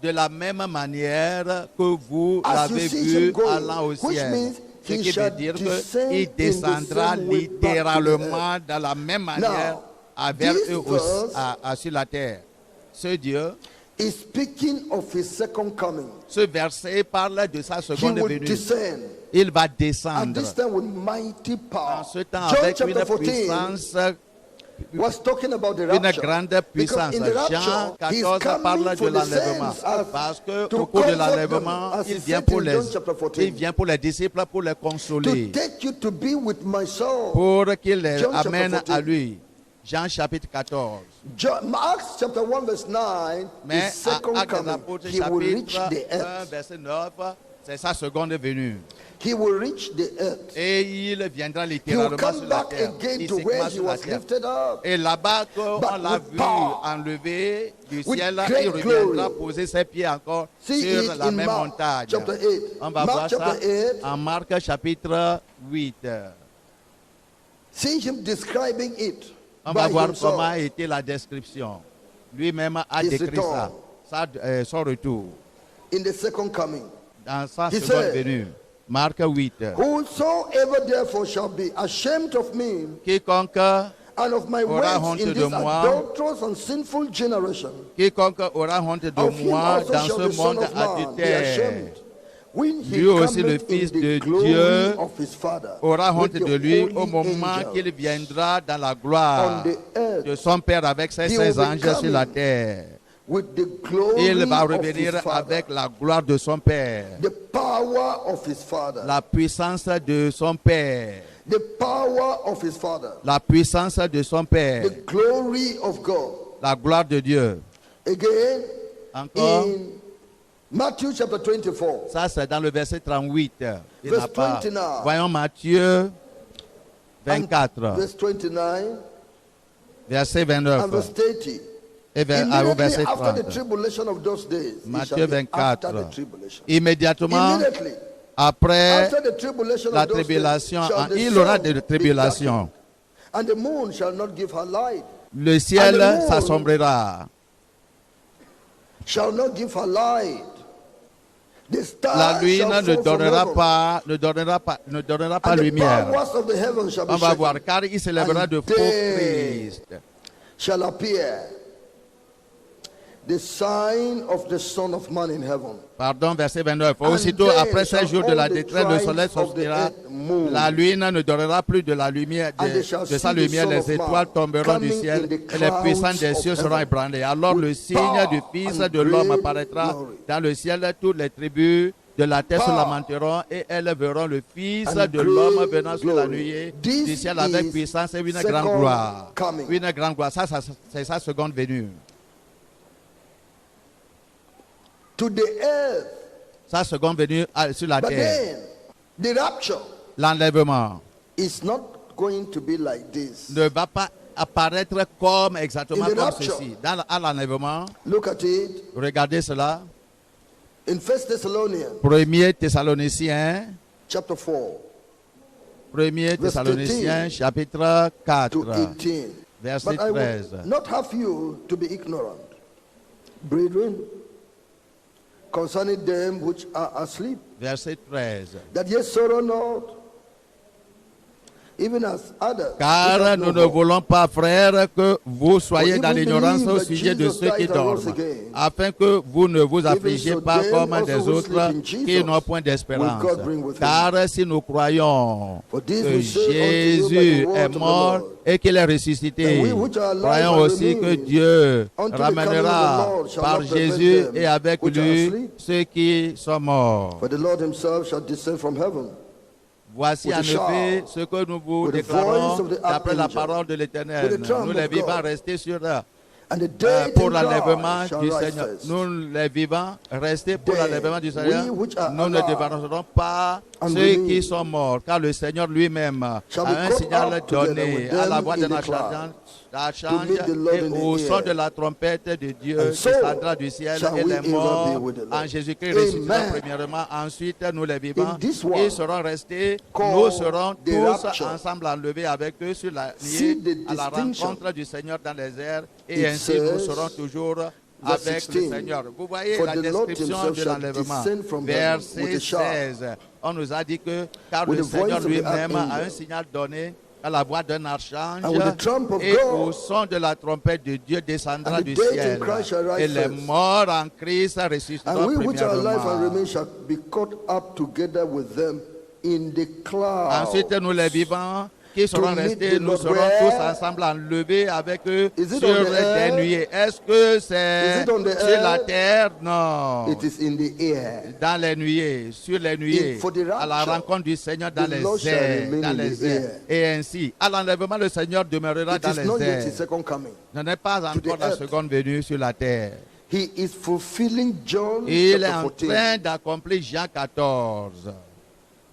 de la même manière que vous as you l'avez see vu him going, allant au which ciel. means Ce he qui veut shall dire descend qu'il in the descendra same way back to the littéralement earth. de la même manière Now, vers this eux verse sur la terre. Ce Dieu, is speaking of his second coming. ce verset parle de sa He seconde will venue. descend, Il va and descendre this time with mighty power. en ce temps John avec une chapter 14 puissance, was talking about the une rapture. grande Because puissance. in the Jean rapture, he's 14 coming parle de for the l'enlèvement. saints as Parce que to au cours de comfort l'enlèvement, them, as il he vient said pour in les, John chapter 14. il vient pour les disciples, pour les To consoler, take you to be with my soul. pour qu'il les John chapter amène 14. à lui. Jean chapitre 14. Acts chapter 1 verse 9, Mais his second à Actes des coming, Apôtres, he will reach chapitre the 1, earth. verset 9, c'est sa seconde venue. He will reach the earth. Et il viendra He will littéralement come sur la back terre. again to where Physiquement he sur la was terre. lifted up. Et là-bas, on But l'a with vu power, enlevé du with ciel, great il reviendra glory. poser ses pieds encore See sur it la in même Mark montagne. chapter 8. On va Mark voir ça chapter 8. en Marc chapitre 8. See him describing it On va by voir himself. comment a été la description. Lui-même a His décrit ça, return. son retour, In the second coming. dans sa He seconde said, venue. Marc 8. Whosoever therefore shall be ashamed of me Quiconque and of my aura words honte in de this moi, adulterous and sinful generation, quiconque aura honte de of him moi also dans shall ce the Son monde of Man be adultère, ashamed, when he lui aussi le cometh Fils in de the glory Dieu of his Father, aura honte with the de lui holy au moment angels qu'il viendra dans la on gloire the earth, de son Père avec ses He will saints be anges sur la coming terre. with the glory Il va of his revenir Father, avec la gloire de son Père, the power of his Father, la puissance de son Père, the power of his Father, la puissance de son Père, the glory of God. la gloire de Dieu. Again, Encore, in Matthew chapter 24, ça c'est dans le verset 38. Il Verse n'a pas. 29. Voyons Matthieu and 24, verse 29, verset and 29. verse 30. Et au Immediately verset after the 30. tribulation of those days, it Matthieu shall be after 24. the tribulation. Immédiatement Immediately après after the tribulation la of those tribulation, days, shall the il aura sun des be tribulations. darkened, and the moon shall not give her light, Le ciel And the moon s'assombrera. shall not give her light. The La stars lune shall ne fall from donnera heaven, pas, and the lumière. powers of the heavens shall be On va voir, shaken, car il s'élèvera and de faux they Christ. shall appear the sign of the Son of Man in heaven. Pardon, verset 29. And Aussitôt then après shall 6 jours de la all the détresse, le soleil tribes of the sortira. earth mourn. La lune ne donnera plus de la lumière, And they shall de sa see the lumière. Son Les of Man étoiles tomberont du coming ciel in the et les puissants clouds des of cieux seront heaven ébranlés. Alors le with signe power du Fils and de l'homme great apparaîtra glory. dans le ciel. Toutes les tribus de la terre se Power lamenteront et elles verront le Fils and de l'homme great venant sur la glory. nuée This du ciel avec is puissance et une second grande gloire. coming. Une grande gloire. Ça, c'est sa seconde venue. To the earth. Sa seconde venue sur la But terre. then, the rapture L'enlèvement is not going to be like this. ne va pas apparaître comme exactement In the comme rapture. ceci. À l'enlèvement, Look at it regardez cela. in 1 Thessalonians 1er Thessaloniciens, chapter 4. 1er Verse Thessaloniciens 13 chapitre 4, to 18. verset But I 13. will not have you to be ignorant, brethren, concerning them which are asleep, Verset 13. that ye sorrow not, even as others. which Car have nous no ne hope. voulons pas, frères, que vous soyez For dans if we l'ignorance believe au that sujet de Jesus ceux qui died and rose dorment, again, afin que vous ne vous even affligiez so pas them comme also des who autres sleep in qui Jesus n'ont point d'espérance. will God bring with him. Car si nous croyons For this que we say unto you by Jésus the word est of the mort Lord, et qu'il est ressuscité, that we which are alive croyons and aussi que remain Dieu unto the ramènera coming of the Lord shall par not prevent Jésus them et avec which are lui asleep. ceux qui sont morts. For the Lord himself shall descend from heaven Voici with en a effet shout, ce que nous vous with the déclarons voice of the d'après la archangel, parole de with l'Éternel. the trump Nous les of vivants God, restés sur and the dead pour in l'enlèvement Christ shall du rise Seigneur. first. Nous les vivants restés pour Then l'enlèvement du Seigneur. we which are Nous ne alive débarrasserons pas and ceux remain qui sont morts, car le Seigneur lui-même a shall be un caught signal up together donné with à la them voix in de the l'archange to meet the Lord et in the au son air. de la trompette de Dieu And so descendra du ciel shall et we les ever be morts with the Lord. en Jésus-Christ ressusciteront Amen. premièrement. Ensuite, nous les vivants, In this ils one seront restés, called nous serons the tous rapture. ensemble enlevés avec eux sur la See liée the à la distinction. rencontre du Seigneur dans les airs et It ainsi nous says, serons toujours verse avec 16, le Seigneur. Vous voyez for la the Lord description himself de shall l'enlèvement. descend from heaven with Verset a shout, 16. On nous a dit que car with le the Seigneur voice of the lui-même a un archangel, signal donné à la voix d'un archange and with the trump of et God, au son de la trompette de Dieu descendra and the du dead in ciel. Christ shall rise Et les first. morts en Christ And ressusciteront we which are alive and premièrement. remain shall be caught up together with them in the clouds. Ensuite, nous les vivants qui seront To meet restés, the nous Lord serons where? tous ensemble enlevés avec eux Is it sur on the des earth? nuées. Est-ce que Is c'est it on the sur la earth? terre? Non. It is in the air. Dans les nuées, sur les nuées, For the à la rapture, rencontre du Seigneur dans the Lord les shall airs, remain dans in les the airs. Et ainsi, à l'enlèvement, le Seigneur demeurera It dans is not les yet his airs. second coming. Ce n'est pas the encore la earth. seconde venue sur la terre. He is fulfilling John Il est chapter en 14. train d'accomplir Jean 14.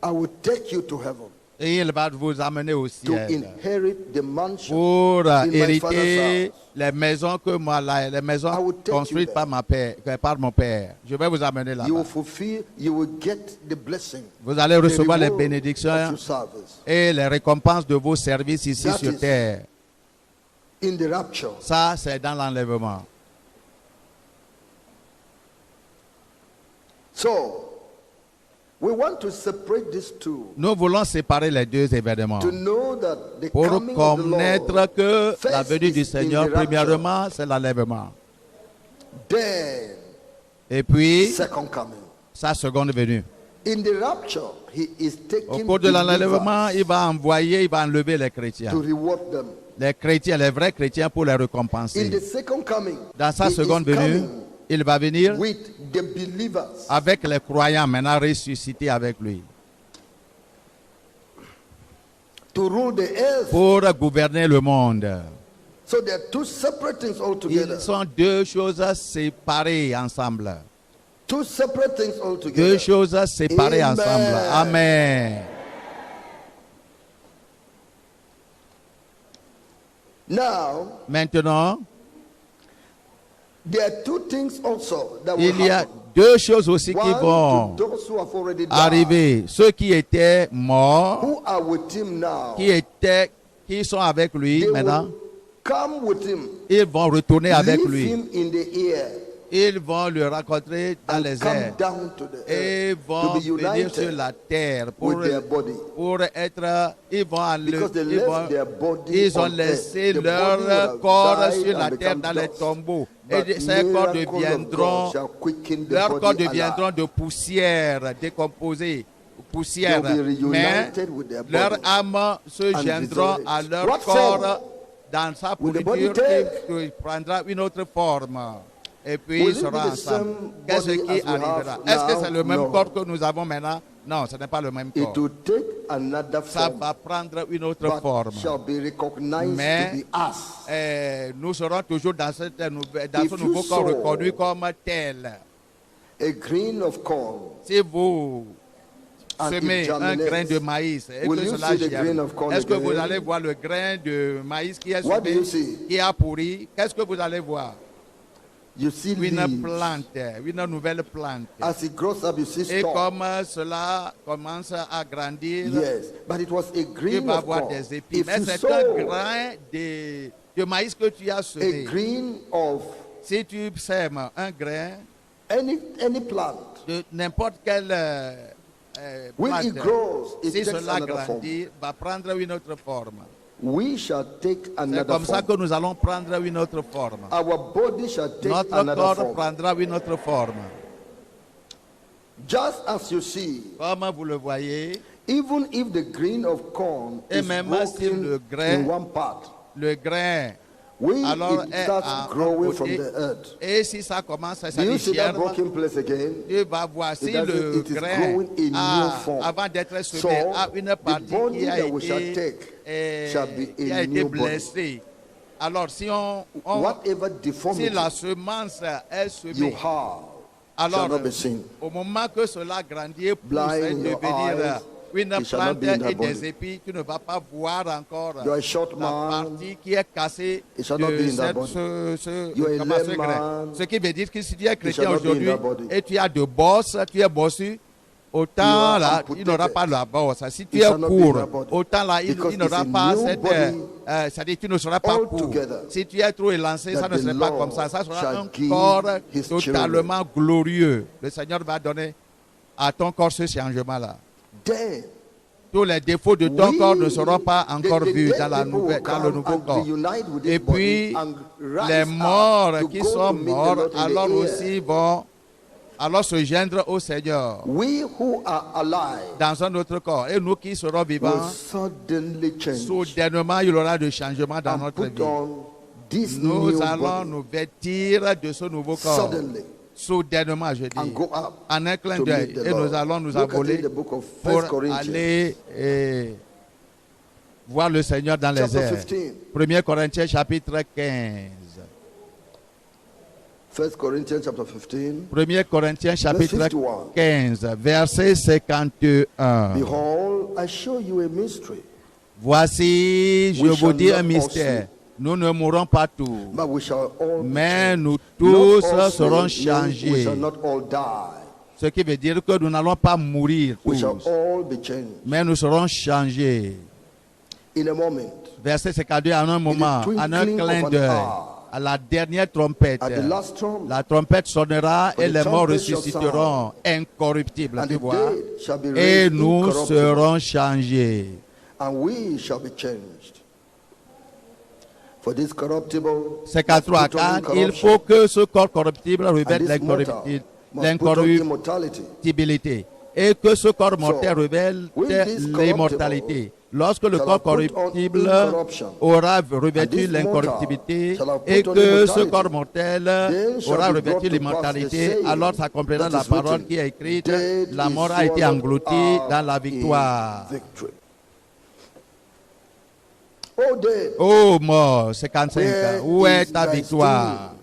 I will take you to heaven Et il va vous amener au to ciel inherit the mansion pour in my hériter father's house. les maisons que moi, les I maisons will take construites you par par mon père. Je vais vous amener You là-bas. will fulfill, you will get the blessing, Vous allez the recevoir les reward of bénédictions your service. et les récompenses de vos services ici That sur is- terre. In the rapture, Ça, c'est dans l'enlèvement. so we want to separate these two Nous voulons séparer les deux événements to know that the pour coming of the connaître Lord, que first la venue is du in Seigneur, the rapture. premièrement, c'est l'enlèvement. Then Et puis, second coming. sa seconde venue. In the rapture, he is Au taking cours de l'enlèvement, believers il va enlever les chrétiens. to reward them. Les chrétiens, les vrais chrétiens pour les In récompenser. the second coming, Dans sa he seconde is venue, coming il va venir with the believers avec les croyants maintenant ressuscités avec lui to rule the earth. pour gouverner le monde. So there are two separate things altogether. Ils sont deux choses séparées ensemble. Two separate things Deux altogether. choses séparées Amen. ensemble. Amen. Now, Maintenant, there are two things also that will il y a happen. deux choses aussi qui One, vont to those who have already died, arriver. Ceux qui étaient morts, who are with him now, qui sont avec lui they maintenant, will come with him, ils vont retourner avec leave lui. him in the air, Ils vont le rencontrer dans and les come airs down to the et earth vont to be venir sur united la terre with their body. ils vont Because they left their body ils ont on laissé earth. The body would leur have corps died sur la and terre become dans les dust. tombeaux. But Et ces corps miracle of deviendront, God shall quicken the leurs corps body deviendront alive. de poussière décomposée, poussière. They'll be Mais reunited with their leurs body âmes se and joindront à resurrect. leur What corps form dans sa will the body pourriture take? qui prendra une autre forme. Et puis Will ils it be seront the ensemble. same Qu'est-ce body qui as we arrivera? have Est-ce que now? c'est le même No. corps que nous avons maintenant? Non, ce n'est pas le même It corps. will take another Ça form, va prendre une autre but forme. shall be recognized Mais to be us. nous serons toujours dans, dans If ce you nouveau corps saw reconnu comme tel. A grain of corn Si vous and semez it un germinates, grain de maïs et will que you cela see the germe, grain of corn est-ce que vous again? allez voir le grain de maïs qui est What do semé, you see? qui a pourri? Qu'est-ce que vous allez voir? you see une leaves. plante, une nouvelle plante. As it grows up, you see Et stalks. comme cela commence à grandir, Yes, but it was a tu green vas of avoir corn. des épis. If Mais you c'est sow un grain de maïs que tu as a semé. green of Si tu sèmes un grain any plant, de n'importe quelle when it plante, grows, it si takes cela another form. grandit, va prendre une autre forme. We shall take C'est another comme ça form. que nous allons prendre une autre forme. Our body shall take Notre another corps form. prendra une autre forme. Just as you see, Comme vous le voyez, even if the grain of corn Et is même si broken le grain- in one part, le grain, when alors it est starts à un growing from côté, the earth, et si ça commence à do you see that s'adhérer, broken place again? tu vas voir si doesn't- le it is grain, growing a new form. avant d'être So, semé, a une the partie body qui a that we shall été, take shall be a qui a été new body. blessée. Alors si Whatever si deformity la semence est you semée, have alors shall not be seen. au moment que cela grandit et pousse Blind et in your devenir eyes, une it shall not plante be in that et des body. épis, tu ne vas pas voir encore You are a short la man, partie qui est cassée it shall not be in that body. You are a comment ce lame grain. man, Ce qui veut dire que si tu es chrétien shall not be in aujourd'hui that body. et tu as de bosses, tu es bossu, autant are là, amputated. il n'aura pas la bosse. Si tu It es shall not be in court, that body. autant là, il Because n'aura it's a pas new cette... body c'est-à-dire tu ne seras pas court. altogether Si tu es trop élancé, ça that ne the serait pas Lord comme ça. Ça sera shall un give corps his totalement glorieux. Le Seigneur va donner à ton corps ce changement-là. Then, Tous les défauts de ton we- corps ne seront pas encore the vus dead dans, people will dans le come nouveau and corps. reunite with Et this body puis, and rise les up morts to qui go sont to meet the morts, Lord in the alors air. aussi vont alors se joindre au Seigneur We who are alive dans un autre corps. Et nous qui serons will vivants, suddenly change soudainement, il y aura des changements dans and notre put vie. on this Nous new allons body nous vêtir de ce nouveau corps. suddenly Soudainement, je and dis. go up En un clin to d'œil. meet the Et Lord. nous allons nous Look at it in envoler the book of 1 pour Corinthians aller voir le Seigneur dans les chapter airs. 15. 1 Corinthiens chapitre 15. 1 Corinthians chapter 15. 1 Corinthiens chapitre 51. 15, verset 51. Behold, I show you a mystery, Voici, je We vous shall dis not un mystère. Nous ne mourrons pas tous, but we shall all be mais changed. nous Not tous all serons sleep, meaning we changés. shall not all die. Ce qui veut dire que nous n'allons pas mourir We shall tous, all be changed mais nous serons changés. in a moment, Verset 52, en un moment, en un twinkling clin of an d'œil, eye. à la dernière trompette. at the last trump, La trompette sonnera For et the les morts trumpet shall ressusciteront incorruptibles, and tu the vois. dead shall be Et raised nous incorruptible, serons changés. and we shall be changed. For this corruptible must 53, put on car il incorruption, faut que ce corps corruptible and révèle this mortal must put on immortality. l'incorruptibilité et que ce corps mortel révèle when this l'immortalité. Lorsque le shall corps have put on corruptible incorruption, aura and revêtu this l'incorruptibilité mortal shall have et put on que ce immortality, corps mortel then shall aura be revêtu brought to pass l'immortalité, the saying alors s'accomplira that la is parole written, qui est écrite, Dead la is mort a été swallowed engloutie up dans la in victoire. victory. Oh, dead. Ô mort, 55, Where où est is ta thy victoire?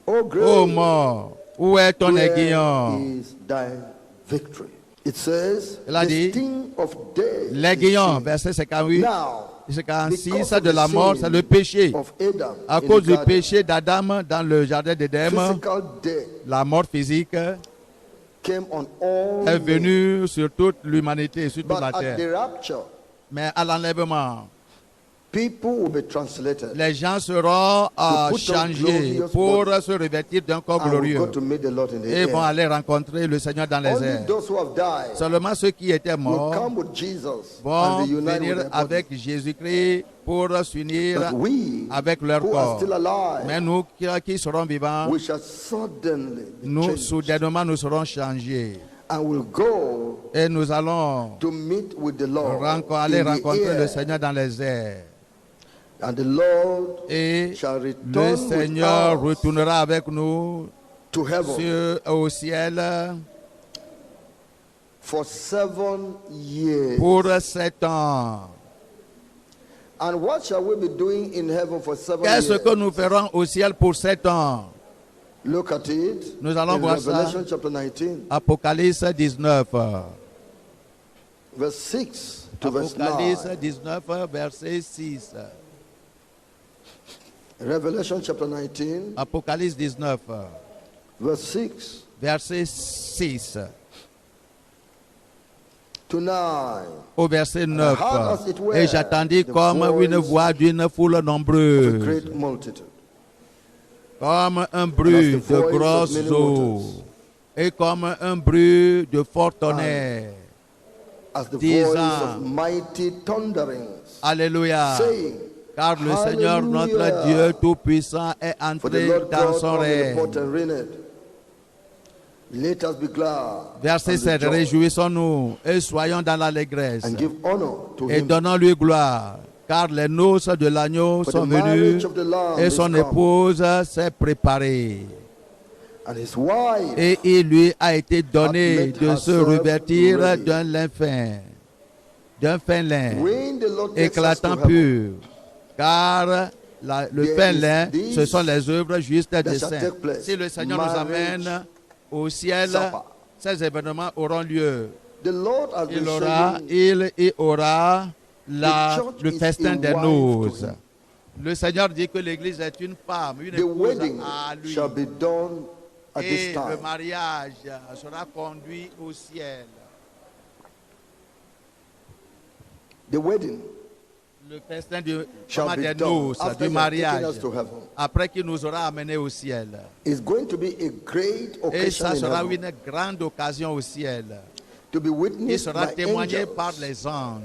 Oh, grave. Ô mort, où est ton Where aiguillon? is thy victory? It says, Il a the dit, sting of death is L'aiguillon, sin. verset 58, Now, 56 because of de la the mort, sin c'est le péché. of Adam À in cause the du garden, péché d'Adam dans le jardin d'Éden, physical death la mort physique came on all est men. venue sur toute l'humanité, sur toute But la at terre. the rapture, Mais à l'enlèvement, people will be translated les gens seront To put on changés glorious pour bodies. se revêtir d'un corps and will go glorieux to meet the Lord in the et vont air. aller rencontrer le Seigneur dans les Only airs. those who have died Seulement ceux qui étaient will morts come with Jesus vont and reunite with venir their avec bodies. Jésus-Christ pour s'unir But we avec leur who are corps. still alive, Mais nous qui serons vivants, we shall suddenly be nous, changed soudainement, nous serons changés. and will go Et nous allons to meet with the Lord aller in the rencontrer le air. Seigneur dans les airs. And the Lord Et shall le return Seigneur with us retournera avec nous to heaven au ciel for 7 years. pour 7 ans. And what shall we be doing in heaven for 7 Qu'est-ce years? que nous ferons au ciel pour 7 ans? Look at it Nous allons in voir ça. Revelation chapter 19, Apocalypse 19. verse 6 to verse 9. Apocalypse 19, verset 6. Revelation chapter 19, Apocalypse 19, verse 6 verset 6 to 9. au verset 9. heard as it were Et j'attendis the comme une voice voix d'une foule A nombreuse, great multitude. comme un bruit And as the de voice of grosses many eaux, waters. et comme un bruit de fort tonnerre. As the Disant, voice of mighty thunderings, Alléluia. saying, Car le Seigneur notre Hallelujah. Dieu Tout-Puissant est For the entré Lord dans God son come with a règne. pot and reigneth. Let us be glad Verset and 7. rejoice, Réjouissons-nous et soyons dans l'allégresse and give honor to et him. donnons-lui gloire. Car les noces de l'agneau For sont the marriage venues of the Lamb et is son come, épouse s'est préparée. and his wife Et il lui a été donné made de se herself revêtir ready. d'un lin fin, d'un fin lin, when the Lord takes us to éclatant heaven, pur. Car le There fin is lin, this ce sont les œuvres justes that des shall saints. take place. Si le Seigneur nous Marriage amène au ciel, supper. ces événements auront lieu. The Lord has been Il y aura The church le is festin a des wife noces. to him. Le Seigneur dit que l'Église est une femme, une the épouse wedding à lui. shall be done at Et this le time. mariage sera conduit au ciel. The wedding Le festin du, shall be des done noces, after du he has taken mariage, us to heaven. après qu'il nous aura amenés au ciel. It's going to be a great Et occasion ça in sera heaven une grande occasion au ciel. to be Il witnessed sera by témoigné angels. par les anges.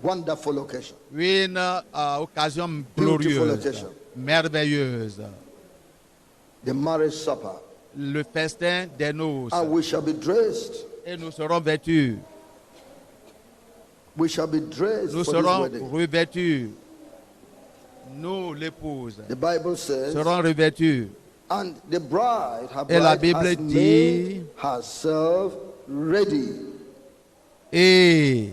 Wonderful occasion. Une occasion Beautiful glorieuse, occasion. merveilleuse. The marriage supper. Le festin des noces. And we shall be dressed. Et nous serons vêtus. We shall be dressed Nous for this serons wedding. revêtus. Nous, l'épouse, The Bible says, serons revêtus. and the bride, her Et la bride Bible has dit, made herself ready. et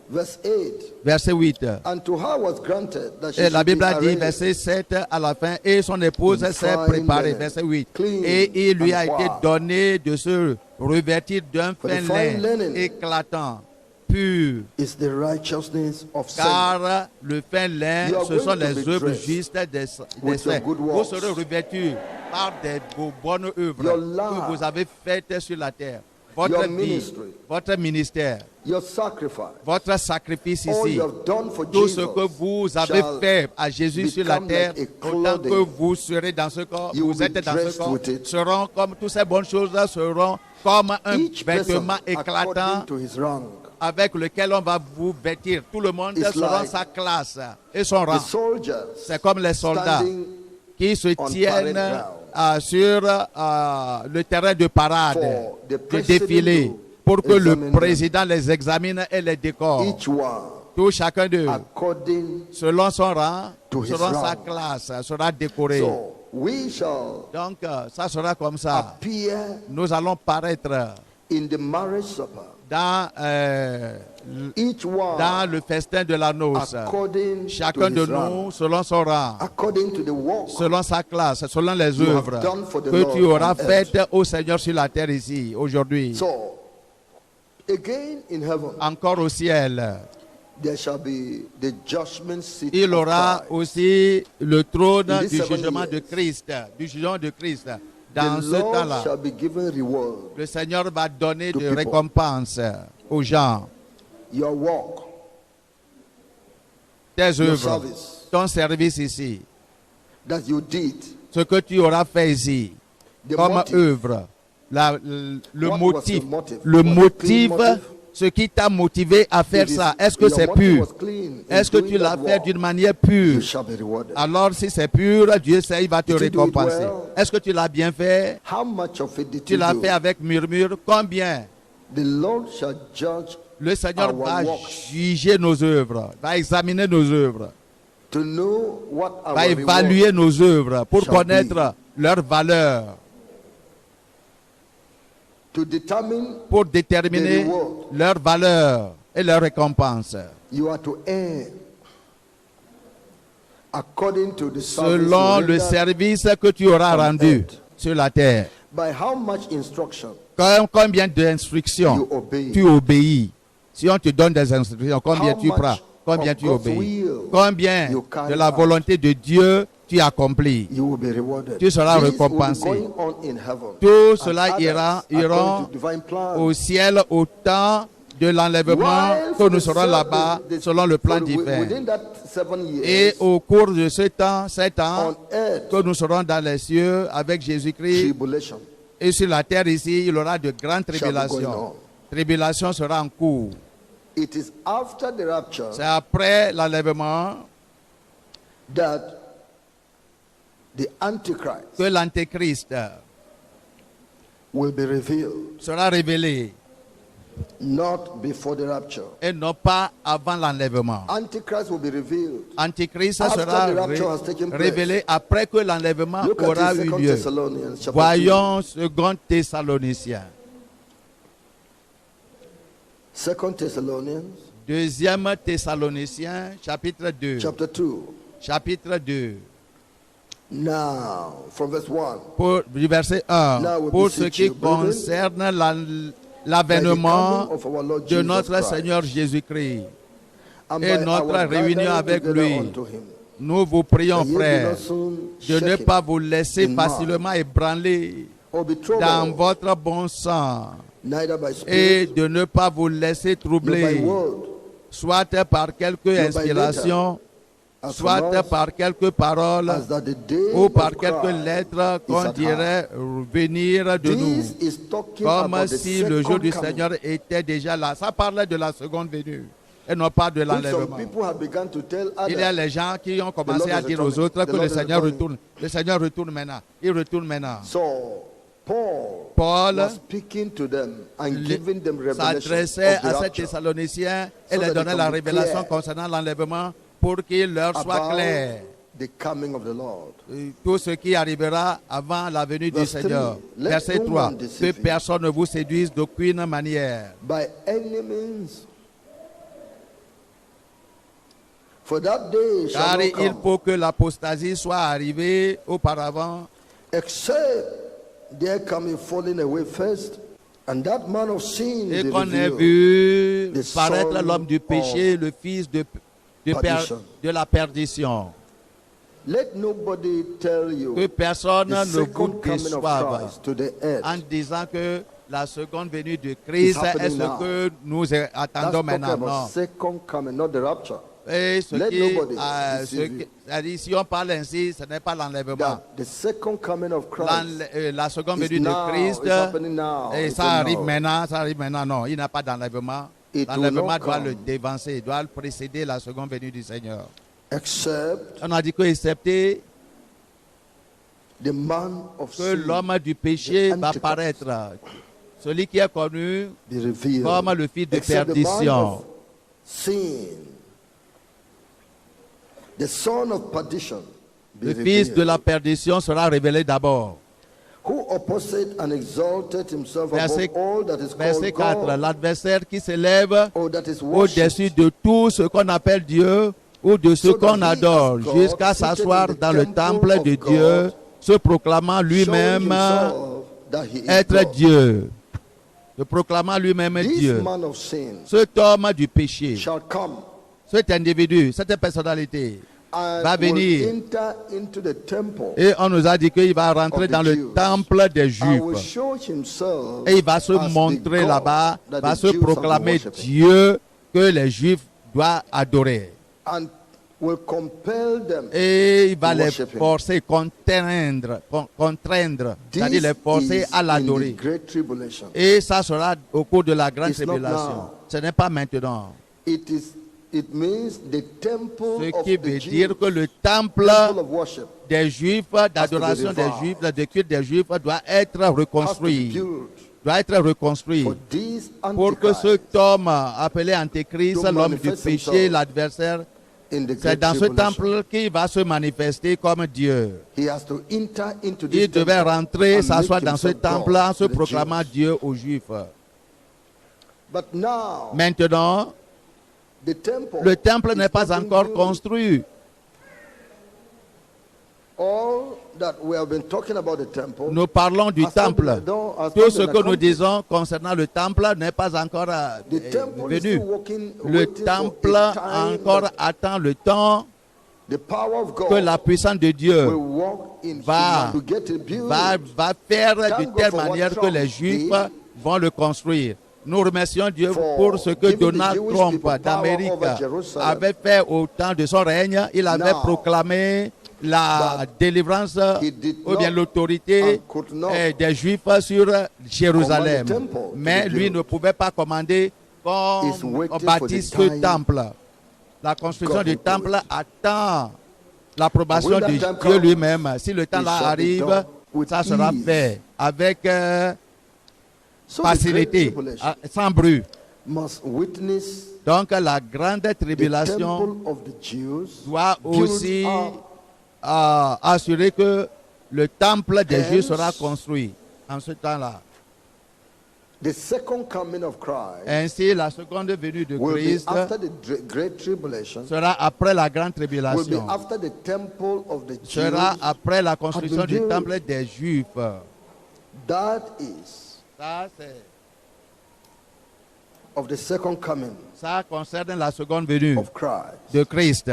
Verse 8. verset 8. And to her was granted that she Et la should be Bible a dit, arrayed verset 7 à la fin, et son épouse in s'est fine préparée, linen, verset 8. clean Et il lui a and été white. donné de se revêtir d'un For fin the fine lin linen éclatant, pur. is the righteousness of saints. Car le fin lin, You are ce sont going to les be œuvres dressed justes des with your saints. good Vous works. serez revêtus par vos bonnes œuvres Your life, que vous avez faites sur la terre. Votre your vie, ministry, votre ministère, your sacrifice, votre sacrifice all ici, you have done for tout Jesus ce que vous avez shall fait à Jésus sur la become terre, like a autant que clothing. vous serez dans ce corps, You vous will be êtes dans ce dressed corps, with it. seront comme toutes ces bonnes choses seront comme un Each person vêtement éclatant according to his rank. avec lequel on va vous vêtir. Tout le monde It's sera like sa classe et son The rang. soldiers C'est comme les soldats standing qui se on tiennent parade sur le terrain de parade, for the de president défilé, to pour que le examine them. président les examine et les décore. each one Tout chacun d'eux, according. selon son rang, To his selon sa rank. classe, sera décoré. So we shall Donc, ça sera comme ça. appear Nous allons paraître in the marriage supper. dans, Each one dans le festin de la noce. according Chacun to de his nous, rank, selon son rang, according to the work selon sa classe, selon les You have œuvres done for the que Lord tu auras on faites au Seigneur sur la terre ici, aujourd'hui. So again in heaven Encore au ciel, there shall be the judgment seat il of aura Christ. aussi le trône In these du 7 jugement years, de Christ, du jugement de Christ. Dans The ce Lord temps-là, shall be given reward. le Seigneur va donner to des people. récompenses aux gens. Your work, Tes your œuvres, service ton service ici, that you did, ce que tu auras fait ici, the comme motive, œuvre, le What was motif, your motive? le Was it motive, clean motive? ce qui t'a motivé à faire If it is- ça, est-ce que your c'est motive pur? was clean in Est-ce que doing tu l'as that fait work, d'une manière you pure? shall be rewarded. Alors si c'est pur, Dieu sait, il va te Did you do it récompenser. well? Est-ce que tu l'as bien fait? How much of it did Tu you l'as do? fait avec murmure? Combien? The Lord shall judge Le Seigneur Our va works. juger nos œuvres, va examiner nos œuvres, to know what our va reward. évaluer nos œuvres pour shall connaître leur valeur, To determine pour déterminer The reward. leur valeur et leur récompense. you are to earn according to the service Selon you le rendered, service que tu auras on rendu earth. sur la terre. by how much instruction Combien you d'instructions obey. tu obéis? Si on te donne des instructions, combien How tu much prends? combien of tu God's obéis, will combien you carry de la out, volonté de Dieu tu accomplis. you will be rewarded. Tu seras This will be récompensé. going on in heaven. Tout And cela others, iront according to divine plan. au ciel au temps de l'enlèvement While que for nous the serons seven- là-bas the- selon le plan for- divin. within that 7 years, Et au cours de ce temps, 7 ans, on earth, que nous serons dans les cieux avec Jésus-Christ, tribulation et sur la terre ici, il y aura de grandes shall be going tribulations. on. Tribulation sera en cours. It is after the rapture C'est après l'enlèvement that the Antichrist que l'Antéchrist will be revealed, sera révélé, not before the rapture. et non pas avant l'enlèvement. Antichrist will be revealed. Antéchrist After sera the rapture has taken place. révélé après que l'enlèvement Look at aura it, eu 2 lieu. Thessalonians chapter 2. Voyons 2 Thessaloniciens. 2 Thessalonians 2 Thessaloniciens, chapitre 2. chapter 2. Chapitre 2. Now, from verse 1. Du verset 1. Now we Pour ce beseech qui you, brethren, concerne by the l'avènement coming of our Lord de Jesus notre Christ, Seigneur Jésus-Christ, and et by notre our réunion gathering avec together lui, unto him, nous vous prions, that ye be frères, not soon de ne shaken pas vous laisser in mind, facilement ébranler or be dans troubled, votre bon sens, neither by et spirit, de ne pas vous laisser nor by troubler, word, soit par quelque by inspiration, as soit from us, par quelques paroles, as that the day ou of par quelques Christ lettres is qu'on at dirait venir de nous. This is talking Comme about the si le jour second du coming. Seigneur était déjà là. Ça parlait de la seconde venue et non pas de Which some l'enlèvement. people have begun to tell Il y a others. les gens qui ont commencé Lord à is dire aux returning. autres The que le Lord is Seigneur returning. retourne. Le Seigneur retourne maintenant. Il retourne maintenant. So Paul Paul was speaking to them and giving them revelation s'adressait of the à ces rapture Thessaloniciens et So leur that donnait it la can be révélation clear concernant l'enlèvement pour qu'il leur soit about clair. the coming of the Lord. Tout ce qui arrivera avant la venue du Verse Seigneur. 3. Let Verset no 3. man deceive Que you. personne ne vous séduise d'aucune manière. By any means. For that day shall Car not il come, faut que l'apostasie soit arrivée auparavant, except there come a falling away first, and that man of sin et be qu'on ait revealed, vu the paraître son l'homme du péché, le fils de perdition. de la perdition. Let nobody tell you Que personne the ne vous second coming of déçoive Christ to the earth. en disant que la seconde venue de Christ It's est happening ce now. que nous That's attendons talking maintenant. about Non. second coming, not the rapture. Et ce Let qui, nobody ce deceive qui- you. c'est-à-dire, si on parle ainsi, ce n'est pas l'enlèvement. That the second coming of Christ La seconde is venue de now, Christ, it's happening now. et It's ça a arrive now. maintenant, ça arrive maintenant. Non, il n'y a pas d'enlèvement. It will L'enlèvement not doit come. le dévancer, doit le précéder la seconde venue du Seigneur. Except On a dit que, excepté the man of que sin l'homme du péché the va Antichrist, paraître, celui qui est connu be revealed. comme le fils de Except the man perdition. of sin, the son of perdition, be Le fils de revealed. la perdition sera révélé d'abord. Who opposite and exalted himself Verset, above all that is verset called 4, God, l'adversaire qui s'élève or that is worshipped, au-dessus de tout ce qu'on appelle Dieu ou de ce So that qu'on he adore, as God, jusqu'à seated s'asseoir in the dans le temple temple of de God, Dieu, se proclamant showing lui-même himself that he is être God. Dieu. Se proclamant lui-même This Dieu. man of sin Cet homme du péché, shall come cet individu, cette personnalité, and va will venir. enter into the temple et on nous a dit qu'il va rentrer of the dans le Jews. temple des and will Juifs. show himself Et il va se as the montrer God là-bas, that va the se Jews have been proclamer worshiping, Dieu que les Juifs doivent adorer. and will compel them. Et il va to les worship him. forcer, contraindre, This c'est-à-dire les forcer is à in the l'adorer. great tribulation. Et ça sera au cours de la grande It's not tribulation. now. Ce n'est pas maintenant. It means the temple Ce of qui the veut Jews, dire que le temple temple of worship, des Juifs, d'adoration des revived. Juifs, de culte des Juifs doit être has to be reconstruit. built Doit être reconstruit. for this Pour que Antichrist cet homme appelé Antéchrist, to l'homme du manifest péché, himself l'adversaire, in the c'est great dans ce tribulation. temple qu'il va se manifester comme Dieu. He has to enter into this Il devait temple rentrer, and s'asseoir make dans ce himself God temple en se to the proclamant Jews. Dieu aux Juifs. But now, Maintenant, the temple le temple is n'est pas not being encore built. construit. All that we have been talking about the temple. Nous parlons du has not temple. been done- has Tout not ce been que nous accomplished. disons concernant le temple n'est pas encore The temple is venu. still working, Le waiting for temple a time encore that attend le temps the power of God que la puissance de Dieu will walk in va, to get it built. va faire de Thank God telle for what manière que Trump les Juifs did. vont le construire. Nous remercions Dieu For pour ce que giving the Donald Jewish Trump people d'Amérique power over Jerusalem. avait fait au temps de son règne. Il avait Now, proclamé la that délivrance he did ou bien not l'autorité and could not des Juifs sur Jérusalem. command the temple to Mais be lui built. ne pouvait pas commander qu'on He's waiting bâtisse for the ce time temple. La construction God du will do temple it. attend l'approbation When that de time Dieu comes, lui-même. Si le temps it là shall be arrive, done with ça sera ease. fait avec So the great facilité, tribulation sans bruit. must witness Donc la grande the tribulation temple of the Jews doit built aussi up. assurer que le temple des Hence, Juifs sera construit en ce temps-là. The second coming of Christ Ainsi, la seconde venue de will be Christ after the great tribulation, sera après la grande will be tribulation, after the temple of the Jews. sera après la construction been du built. temple des Juifs. That is Ça, c'est- of the second coming ça concerne la seconde venue of Christ. de Christ.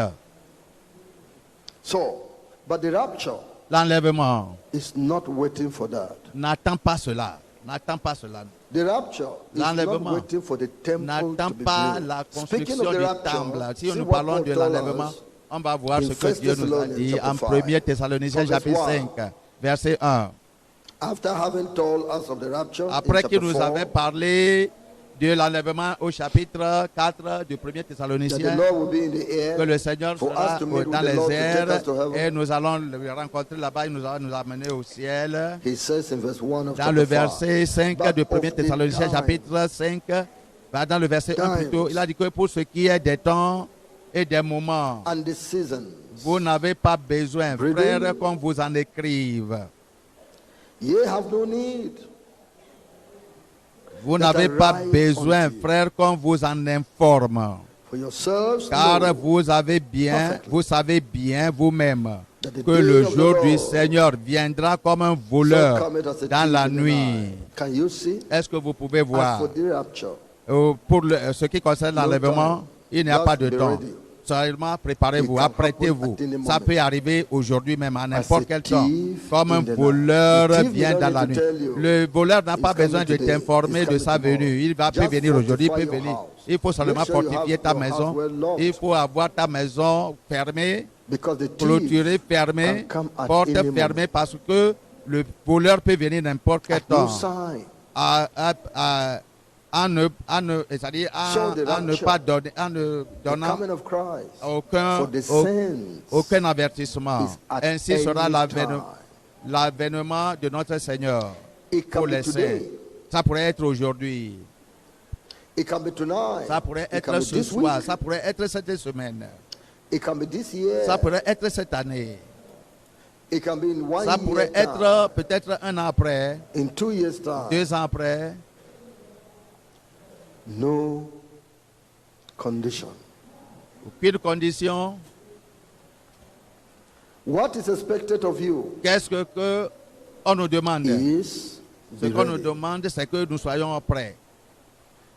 So, but the rapture L'enlèvement is not waiting for that. n'attend pas cela. N'attend pas cela. The rapture is not L'enlèvement waiting for the temple N'attend to be pas built. la Speaking construction of the du rapture, temple. Si see nous what parlons Paul de told l'enlèvement, us on va voir in ce que 1 Dieu nous a dit en Thessalonians 1 Thessaloniciens from verse chapitre 5, verset 1. After having told us of the rapture in Après qu'il chapter nous 4, avait parlé de l'enlèvement au chapitre 4 du 1 that the Thessaloniciens, Lord will be in the air, que le Seigneur for sera us to meet dans with the les Lord to take airs us to heaven. et nous allons le rencontrer là-bas, il nous va nous amener au ciel. he says in verse 1 of Dans le chapter 5, verset 5 But du 1 of the Thessaloniciens times, chapitre 5, dans le verset 1 plutôt, times, il a dit que pour ce qui est des temps et des moments, and the seasons, vous n'avez pas besoin, Brethren, frères, qu'on vous en écrive. ye have no need. Vous that n'avez pas arrive besoin, unto you. frères, qu'on vous en informe. For yourselves Car know vous avez bien, perfectly vous savez bien vous-même that the que day le of the jour du Lord Seigneur viendra comme un so voleur cometh as a dans thief la in the nuit. night. Can you see? Est-ce que vous pouvez As voir? for the rapture, Pour ce qui concerne No l'enlèvement, time. il n'y a Just pas de be temps. ready. Seulement, préparez-vous, It can apprêtez-vous. happen at any Ça moment. peut arriver aujourd'hui même, à n'importe a quel temps. thief Comme un in the night. voleur The thief vient will dans not la need nuit. to tell you. Le voleur n'a pas He's besoin coming de today. t'informer He's de coming sa tomorrow. venue. Il peut Just venir aujourd'hui, il fortify peut your venir. house. Il faut seulement Make sure you fortifier have ta your maison. house well locked. Il faut avoir ta maison fermée, because the clôturée, thief fermée, can come at porte any moment. fermée, parce que le voleur peut venir n'importe quel at no temps. sign. C'est-à-dire So the en ne rapture, pas donner, en ne The donnant coming of Christ aucun, for the saints aucun avertissement. is at Ainsi sera any l'avènement de notre Seigneur It can pour be les saints. today. Ça pourrait être aujourd'hui, It can be tonight. ça pourrait It can être be ce this soir, week. ça pourrait être cette semaine, It can be this year. ça pourrait être cette année, It can be in 1 ça year pourrait time. être peut-être un an après, In 2 years time. 2 ans après. No condition. Aucune condition. What is expected of you Qu'est-ce que on nous demande? is Ce be qu'on nous ready. demande, c'est que nous soyons prêts.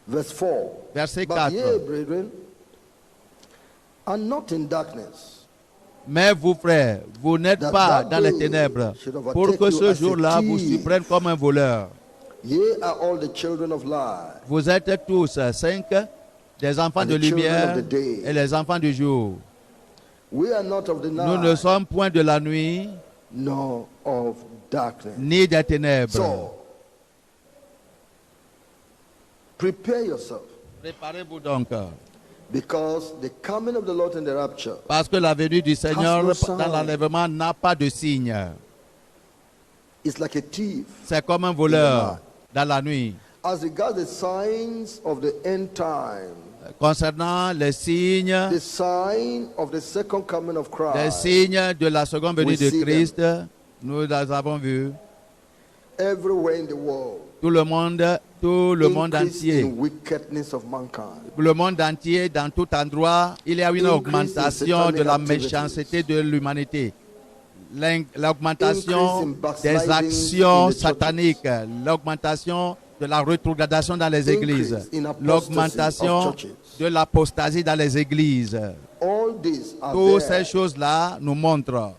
Verse 4. Verset But 4. ye, brethren, are not in darkness, Mais vous, frères, vous n'êtes that pas that dans les day ténèbres should overtake pour que you ce as a jour-là vous thief. surprenne comme un voleur. Ye are all the children of light. Vous êtes tous 5 des enfants And de the children lumière of the day. et les enfants du jour. We are not of the Nous night, ne sommes point de la nuit nor of darkness. ni des ténèbres. So, prepare yourself, Préparez-vous donc, because the coming of the Lord in the rapture parce que la venue du Seigneur no sign. dans l'enlèvement n'a pas de signe. is like a thief. C'est comme un voleur dans la nuit. As regards the signs of the end time, Concernant les signes, the sign of the second coming of les Christ, signes de la seconde venue We de see Christ, nous les avons vus. everywhere in the world, Tout le monde increase entier. in wickedness of mankind. Le monde entier, dans tout endroit, il y a une Increase in augmentation de satanic la activities. méchanceté de l'humanité. l'augmentation des actions sataniques, l'augmentation de la rétrogradation dans les églises, l'augmentation de l'apostasie dans les églises. All these are Toutes there. ces choses-là nous montrent.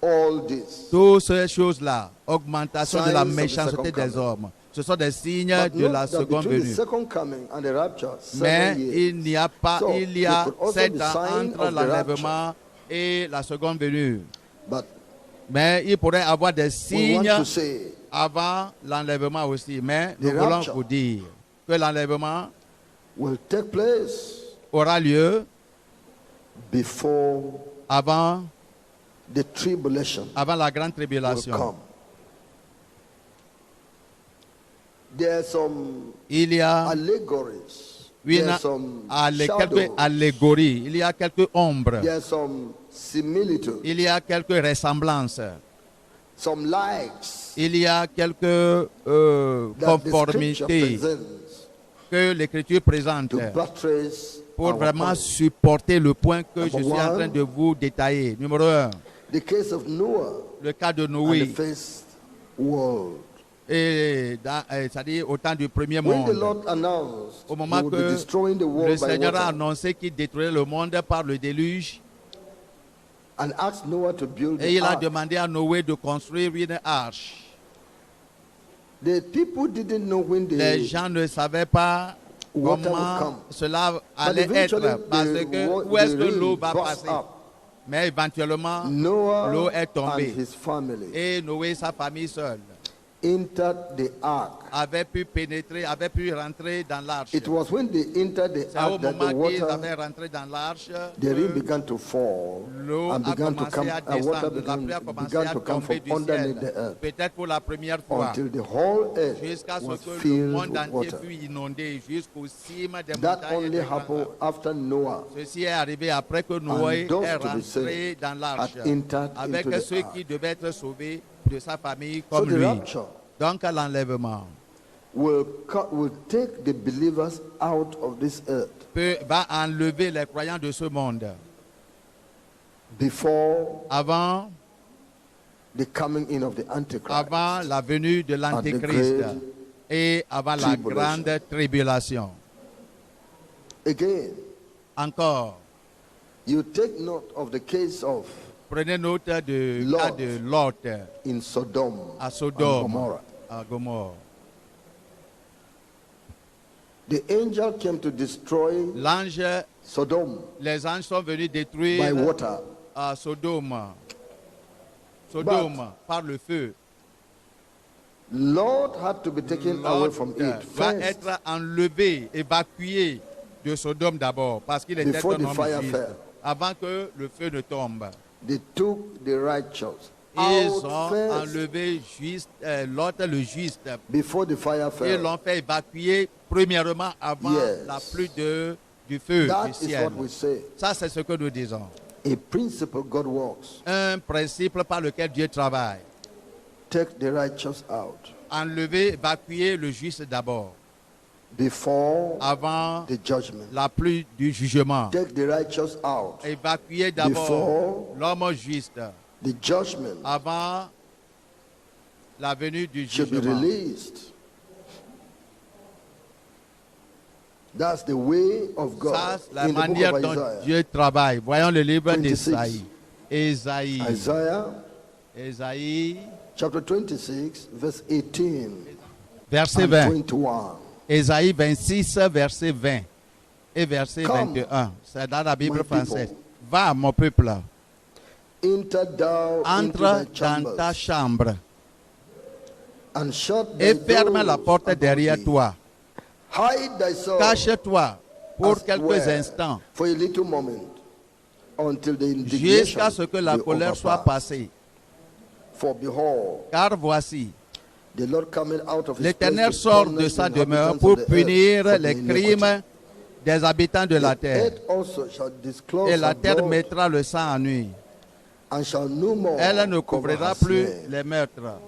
All this. Toutes ces choses-là, augmentation de la Signs of the méchanceté second des coming. hommes, ce sont des signes But de note la that seconde between the venue. second coming and the rapture, Mais 7 years. il n'y a pas, So, il y a there could also 7 be ans sign entre of the l'enlèvement et la seconde venue. But Mais il pourrait y avoir des we signes want to say avant l'enlèvement aussi. Mais nous The voulons rapture vous dire que l'enlèvement will take place aura lieu before avant the tribulation la grande will tribulation. come. There are some Il y a allegories. une There are some quelques shadows. allégories, il y a quelques ombres, There are some similitudes. il y a quelques ressemblances, Some likes il y a quelques that the scripture conformités presents que l'Écriture présente to buttress pour our vraiment point. supporter le point que je Number suis en one. train de vous détailler. Numéro 1, The case of Noah le cas de and the Noé, first world. c'est-à-dire au temps du premier When the monde. Lord announced Au he moment would be que destroying the le world by Seigneur a water annoncé qu'il détruirait le monde par le déluge, and asked Noah to build et the il a ark, demandé à Noé de construire une arche. the people didn't know when Les the gens ne savaient pas water would comment come. cela But allait eventually être, parce que où est-ce que l'eau va passer? up. Mais éventuellement, Noah l'eau est and tombée. his family Et Noé et sa famille seule entered the ark. avaient pu pénétrer, avaient pu rentrer dans l'arche. It was when they entered the C'est au ark that the moment qu'ils water, avaient rentré dans l'arche the rain que began to fall l'eau and a began to commencé come, à water descendre, la pluie a commencé began à to come tomber from du underneath the ciel, earth peut-être pour la première fois, until the whole earth jusqu'à ce was que le filled monde with entier water. fut inondé, jusqu'au cime des That montagnes et only des grands happened arbres. after Noah Ceci est arrivé après que Noé those est to be rentré saved dans l'arche, had entered avec into the ceux ark. qui devaient être sauvés de sa famille So comme the lui. rapture Donc l'enlèvement will take the believers out of this earth va enlever les croyants de ce monde before avant the coming in of the Antichrist. avant la venue de l'Antéchrist great et avant la tribulation. grande tribulation. Again, Encore, you take note of the case of prenez note du Lot. cas de Lot in Sodom à and Sodome, Gomorrah. à Gomorrhe. The angel came to destroy L'ange, Sodom les anges sont venus by détruire water. à Sodome, par le feu. Lot had to be taken away Lot from it doit first être enlevé, évacué de Sodome d'abord, parce qu'il était Before un the homme fire juste, fell. avant que le feu ne tombe. They took the righteous Ils out ont first enlevé Lot le juste. before the fire Ils fell. l'ont fait évacuer premièrement avant Yes. la pluie du feu That du is ciel. what we say. Ça, c'est ce que nous disons. A principle God works. Un principe par lequel Dieu travaille. Take the righteous out Enlever, évacuer le juste d'abord, before avant the judgment. la pluie du jugement. Take the righteous out. Évacuer d'abord Before l'homme juste, the judgment avant la venue du should be jugement. released. That's the way of Ça, God. c'est la In the book manière of dont Isaiah. Dieu travaille. Voyons le livre 26. d'Ésaïe. Ésaïe, Chapter 26, verse 18 verset and 20. 21. Ésaïe 26, verset 20 et verset Come, 21. C'est dans la Bible my française. people. Va, mon peuple, Enter thou into entre thy dans ta chambers chambre and shut et thy ferme la doors porte about derrière thee. toi. Hide thyself Cache-toi pour as quelques well instants for a little moment until the indignation jusqu'à ce que la be colère soit overpassed. passée. For behold, Car voici, the Lord coming out of his l'Éternel place to sort de punish sa the demeure inhabitants pour of the earth punir for les their iniquity. crimes des habitants de la The terre. earth also shall disclose Et la her terre blood, mettra le sang en nuit. and shall no more Elle ne cover couvrira her plus slain. les meurtres.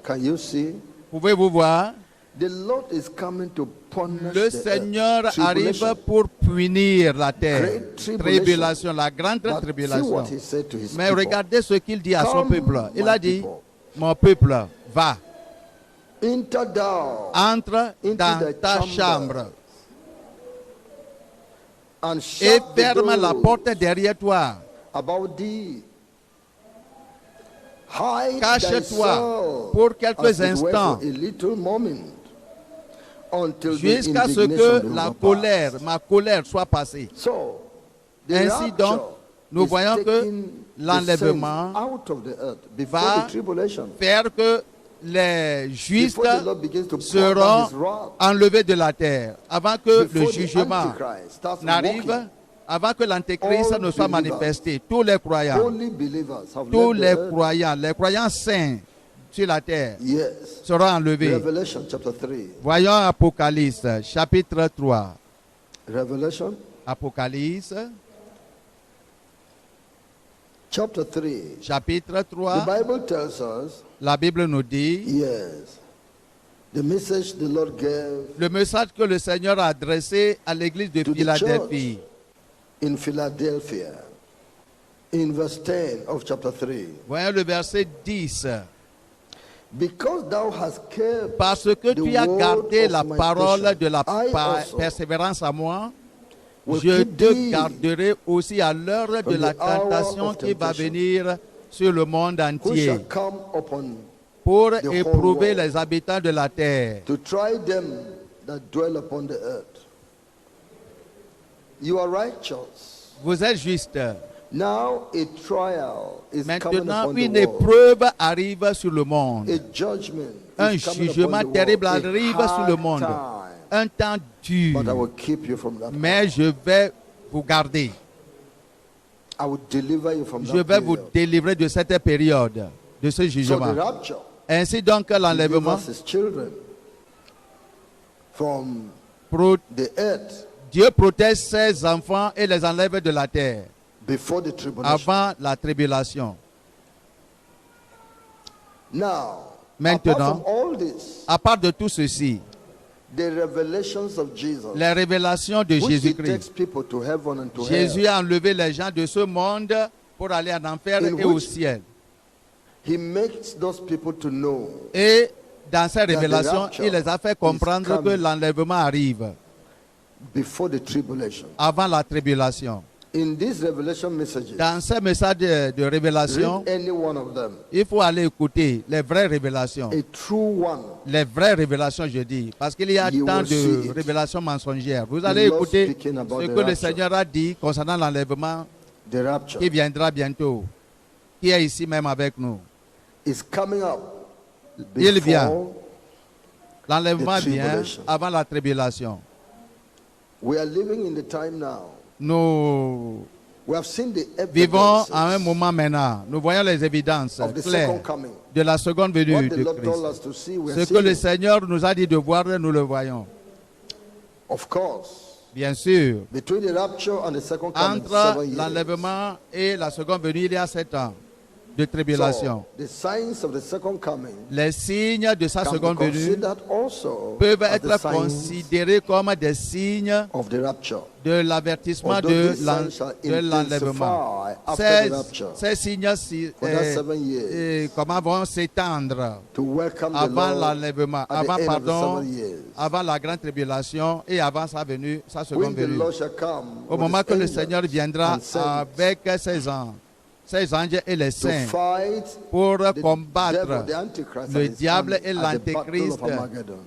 Can you see? Pouvez-vous voir? The Lord is coming to punish Le the Seigneur earth. arrive Tribulation. pour punir la terre. Great tribulation. Tribulation, la grande But see tribulation. what he said to his Mais people. regardez ce qu'il dit à son Come, peuple. Il a my dit, people. mon peuple, va, Enter down entre into dans the ta chamber chambre and et shut the ferme la doors porte derrière toi. about thee. Hide Cache-toi thyself pour quelques as it were instants, for a little moment, until the jusqu'à ce indignation que be la overpast. colère, ma colère soit passée. So, the Ainsi rapture donc, nous is voyons que taking l'enlèvement the saints out of the earth before va the tribulation. Faire que les justes Before the Lord begins to pour seront down his wrath. enlevés de la terre, avant que le Before the jugement Antichrist starts n'arrive, walking. avant que l'antéchrist All ne soit believers, manifesté. Tous les croyants, Only believers have tous left the les earth. croyants saints sur la terre Yes. seront enlevés. Revelation chapter 3. Voyons Apocalypse, chapitre 3. Revelation Apocalypse, chapter 3. chapitre The 3. Bible tells us, La Bible nous dit, yes, the message the Lord gave le message que le Seigneur a adressé à l'église de To the Philadelphie. in Philadelphia, in verse 10 of chapter 3. Voyons le verset 10. Because thou hast kept Parce que the tu as word gardé of la my parole patience, de la I also persévérance à moi, will je keep te thee garderai aussi à l'heure de from la the hour tentation of qui va temptation, venir sur le monde who entier shall come upon pour the whole éprouver world, les habitants de la terre. to try them that dwell upon the earth. You are righteous. Vous êtes juste. Now a trial is coming Maintenant, upon une the world. épreuve arrive sur le monde. A judgment Un is coming jugement upon the terrible world. arrive A sur le hard monde. time. Un temps But I dur. will keep you from that. Mais je vais vous garder. I will deliver you from Je that vais vous period. délivrer de cette période, de ce So the jugement. rapture Ainsi donc, l'enlèvement, delivers his children from pro- the earth Dieu protège ses enfants et les enlève de la terre before the tribulation. avant la tribulation. Now, Maintenant, apart from all this, à part de tout ceci, the revelations of Jesus, les révélations de which he Jésus-Christ. takes people to heaven and to Jésus hell, a enlevé les gens de ce monde pour aller en enfer In et au which- ciel. he makes those people to know Et dans ces révélations, rapture il les a fait comprendre is que coming. l'enlèvement arrive before the tribulation. avant la tribulation. In these revelation messages, Dans ces messages de révélation, read any one of them, il faut aller écouter les vraies révélations. a true one. Les vraies révélations, je dis. Parce qu'il y a You tant will see de it. révélations mensongères. Vous allez Lord écouter speaking about ce the que le rapture. Seigneur a dit concernant l'enlèvement The rapture qui viendra bientôt, qui est ici même avec nous. is coming up Il vient. before L'enlèvement The vient tribulation. avant la tribulation. we are living in the time now. Nous We have seen the vivons evidences à un moment maintenant. Nous voyons les évidences of the claires second coming. de la seconde venue What de the Lord told Christ. us to see, we Ce are que le seeing. Seigneur nous a dit de voir, nous le voyons. Of course, Bien sûr, between the rapture and the second coming, entre 7 years. l'enlèvement et la seconde venue, il y a 7 ans de tribulation. So, the signs of the second coming Les signes de sa can be seconde venue considered also peuvent as être the signs considérés comme des signes of the rapture. de l'avertissement Although de these signs shall l'enlèvement. intensify after the rapture Ces signes for that 7 years comment vont s'étendre to welcome the avant Lord l'enlèvement, at the avant, end of the pardon, 7 years. avant la grande tribulation et avant sa venue, sa When seconde the venue. Lord shall come Au with moment his que le angels Seigneur viendra and saints avec ses anges et les to saints fight pour the devil, combattre the Antichrist, le and his diable army et at the battle l'Antéchrist of Armageddon,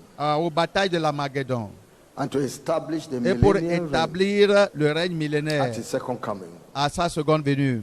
aux batailles de l'Armageddon and to establish the et pour millennial reign établir le règne at millénaire his second coming. à sa seconde venue.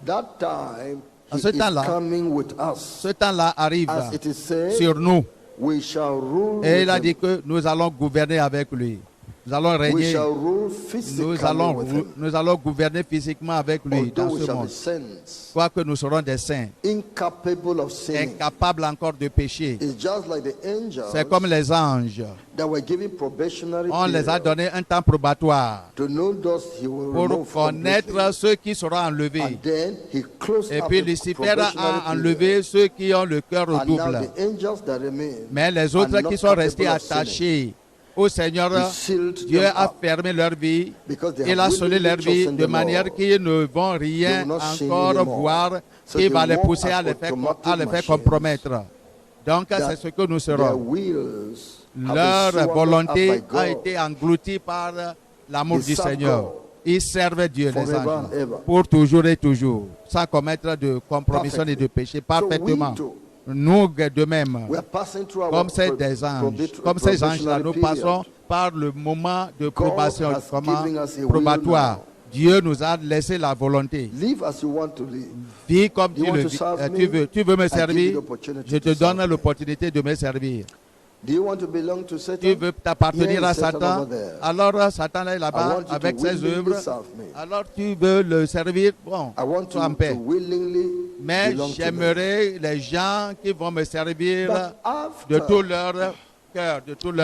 That time À he ce is temps-là, coming with us. Ce temps-là arrive As it is said, sur nous we shall rule et with il a him. dit que nous allons gouverner avec lui. Nous allons We régner. shall rule physically with him. Nous allons gouverner physiquement avec lui dans Although we ce shall be monde. saints, Quoique nous serons des saints, incapable of sinning. incapables encore de pécher. It's just like the angels C'est comme les anges. that were given probationary On les a period donné un temps probatoire to know those he will pour remove connaître completely. ceux qui seront enlevés. And then he closed Et up puis the Lucifer probationary a period. enlevé ceux qui ont le cœur au And now double. the angels that remain Mais les are autres not qui sont restés capable of sinning. attachés au Seigneur, He sealed Dieu them a up fermé leur vie. because they Il have a scellé willingly leur vie chosen de the manière Lord. qu'ils ne vont rien They will not sin encore anymore. voir So qui they va les walk pousser as à les automatic faire machines. compromettre. Donc That c'est ce que nous Their serons. wills have been Leur swallowed up volonté by a God été engloutie par l'amour They du serve Seigneur. God Ils servent Dieu, les forever anges, and ever. pour toujours et toujours, sans commettre de compromission et de péché, parfaitement. So we too, Nous de même, we are passing through our comme ces des anges, comme ces anges-là, nous passons par le moment de probation, has given us a will probatoire. now. Dieu nous a laissé la volonté. Live as you want to live. Vis comme You tu want le to vis. serve me? Tu veux me I give you servir, the opportunity je to te donne serve me. l'opportunité de me servir. Do you want to belong to Satan? Tu veux t'appartenir Here à is Satan Satan, over there. alors Satan est I là-bas want you avec to ses willingly œuvres. serve me. Alors tu veux le servir, bon, I want sois en you paix. to willingly Mais belong to me. j'aimerais les gens qui vont me servir But de after, tout leur cœur, de toute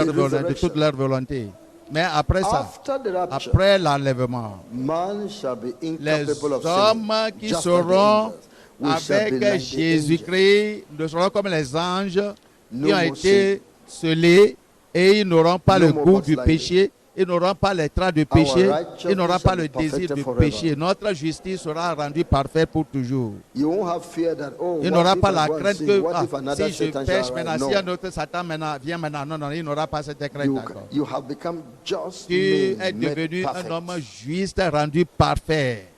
leur volonté. Mais après ça, after the rapture, après l'enlèvement, man shall be les incapable of hommes sinning, qui just like the seront angels. We shall be avec like the angels. Jésus-Christ ne seront comme les anges No qui ont more été scellés et ils n'auront pas No le more goût du backsliding. péché, ils n'auront pas les traits de péché, righteousness ils n'auront pas shall le be désir perfected de forever. péché. Notre justice sera rendue parfaite pour toujours. You won't have fear that, oh, Il what n'aura if pas I la go and crainte sin? que What if another si je Satan pêche shall maintenant, arise? si No. un autre Satan vient maintenant, non, il n'aura pas cette crainte. D'accord. You have become just Tu es made devenu perfect. un homme juste rendu parfait.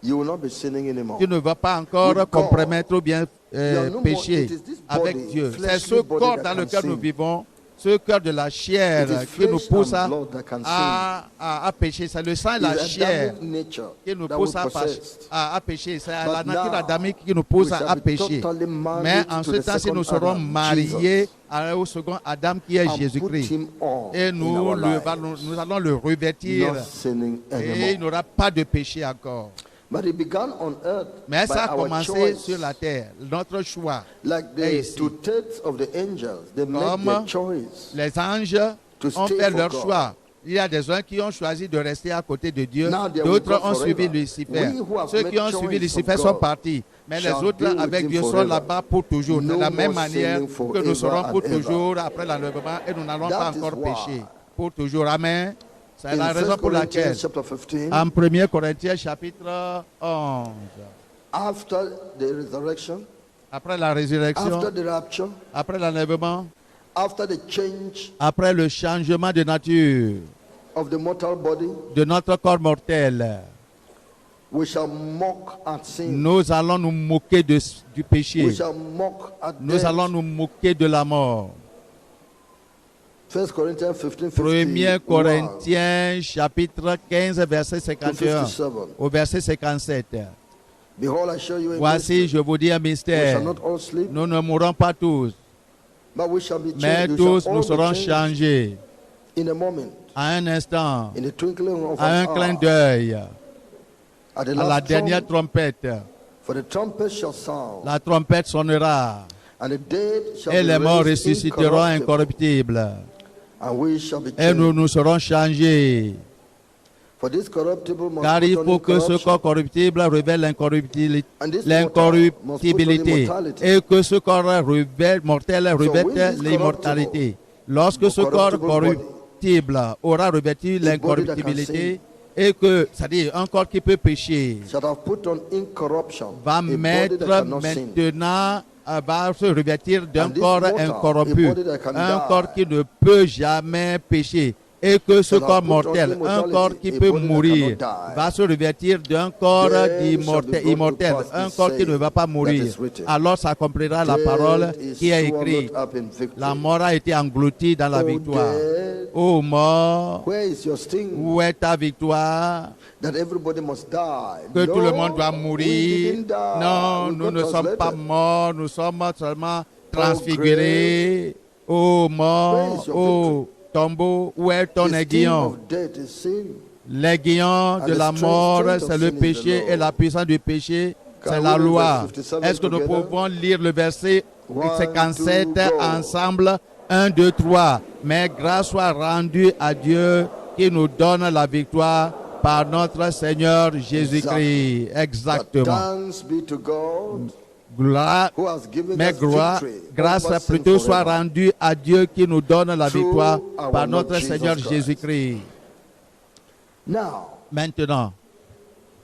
You will not be sinning anymore. Tu ne vas pas encore With God, compromettre ou bien there are no more- pécher it is this avec body, Dieu. C'est fleshly ce body corps that dans can lequel nous sin. vivons, ce cœur de la chair It is qui nous flesh pousse and blood that can à pécher. C'est le sang et la It's chair Adamic nature qui nous that pousse we possessed. à pécher. C'est But la nature now, adamique qui nous pousse we shall à be pécher. totally married Mais en to ce the temps, si nous second serons Adam, mariés au second Adam qui est and put Jésus-Christ, him on et in nous, our lives, nous allons le revêtir, not sinning et il anymore. n'aura pas de péché encore. But it began on earth Mais by ça a our commencé choice. sur la terre, notre choix. Like Et the ici. 2/3 of the angels, they made Comme their choice. Les anges To ont stay fait for leur God. choix. Il y a des uns qui ont choisi de rester à côté de Dieu, Now they are d'autres with God ont forever. suivi Lucifer. We who have Ceux made qui ont choice suivi of Lucifer God sont partis, mais les shall autres be with avec him Dieu sont forever. là-bas pour toujours. No De la même more manière sinning que nous serons forever pour and ever. toujours après l'enlèvement et nous n'allons pas That is encore why pécher. Pour toujours. Amen. C'est In la 1 raison pour laquelle, Corinthians chapter 15, en 1 Corinthiens chapitre 11, after the resurrection, après la résurrection, after the rapture, après l'enlèvement, after the change après le changement de nature of the mortal body, de notre corps mortel, we shall mock at sin. nous allons nous moquer du We péché. shall mock at Nous death. allons nous moquer de la mort. 1 Corinthians 15, 1 Corinthiens chapitre 15 verset 51 57. au verset 57. Behold, I show you a Voici, mystery. je vous dis un We mystère. shall not all sleep, Nous ne mourrons pas tous, but we shall be mais changed. We tous shall nous all be serons changed changés in a moment, à un instant, in the twinkling of à un an clin hour, d'œil, at the à la last dernière trump, trompette. for the trumpet shall sound, La trompette sonnera and the dead shall et be les morts raised ressusciteront incorruptible, incorruptibles. and we shall be Et changed. nous serons changés. For this corruptible must Car put il on faut que ce incorruption, corps corruptible révèle l'incorruptibilité. and this mortal must put on immortality. Et que ce corps mortel when revête this l'immortalité. Lorsque ce corps corruptible aura revêtu l'incorruptibilité, et que, c'est-à-dire un corps qui peut pécher, shall have put on incorruption, va a body that mettre cannot sin. maintenant, va se revêtir d'un And this corps mortal, incorrompu, a body that can un die, corps qui ne peut jamais pécher. Et que ce shall corps have put on mortel, un immortality, corps qui a peut body that mourir, cannot die. va se revêtir d'un corps Then shall be immortel, brought to pass un the corps qui ne saying va pas that mourir. is written. Alors s'accomplira la Death parole is qui est swallowed écrite. up in victory. La mort a été engloutie dans la O victoire. death, Ô mort, where is your sting? où est ta victoire? That everybody must die. Que tout le No, monde doit we mourir. didn't die. Non, We nous got ne sommes pas translated. morts, nous sommes seulement transfigurés. Ô mort, Where is your ô tombeau, où est ton The sting aiguillon? of death is sin. L'aiguillon de And la the mort, strength of c'est le sin is the péché, law. et la puissance du péché, Can c'est we la read loi. verse 57 Est-ce que nous together? pouvons lire le verset 57 1, 2, go. ensemble? 1, 2, 3. Mais grâce soit rendue à Dieu qui nous donne la victoire par notre Seigneur Jésus-Christ. But Exactement. thanks be to God Gloire, who has given mais us gloire, victory grâce over sin plutôt soit forever. rendue à Dieu qui nous donne la Through victoire our par Lord notre Jesus Seigneur Christ. Jésus-Christ. Now, Maintenant,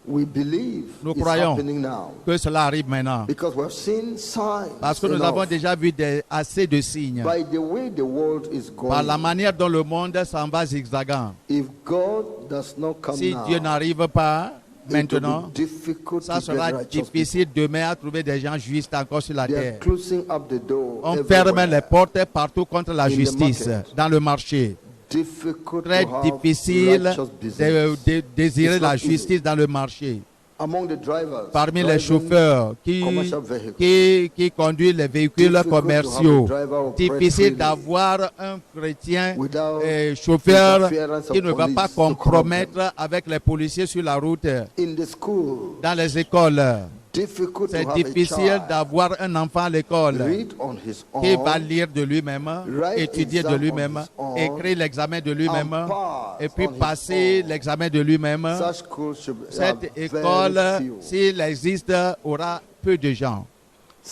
we believe nous it's croyons happening now que cela arrive maintenant. because we've seen signs Parce que nous enough. avons déjà vu assez de signes. By the way the world is Par la going. manière dont le monde s'en va zigzagant. If God does not come Si now, Dieu n'arrive pas it will maintenant, be difficult ça to sera get righteous difficile demain à trouver des gens justes encore sur la people. They terre. are closing up the door On everywhere. ferme les portes partout contre la In the justice, market. dans le marché. Difficult Très to have difficile righteous business. de désirer It's la not easy. justice dans le marché. Among the drivers, Parmi les driving chauffeurs commercial vehicles. qui conduisent les véhicules Difficult to have commerciaux, a driver operate difficile freely d'avoir un chrétien without chauffeur interference qui of ne va police pas to corrupt them. compromettre avec les policiers sur la route. In the school, Dans les écoles, difficult to c'est have difficile a child d'avoir un enfant à l'école read on his qui own va lire de lui-même, write étudier de exam lui-même, on his own, écrire l'examen de lui-même, and pass et puis on his passer own. l'examen de lui-même. Such schools should have Cette very école, few. s'il existe, aura peu de gens,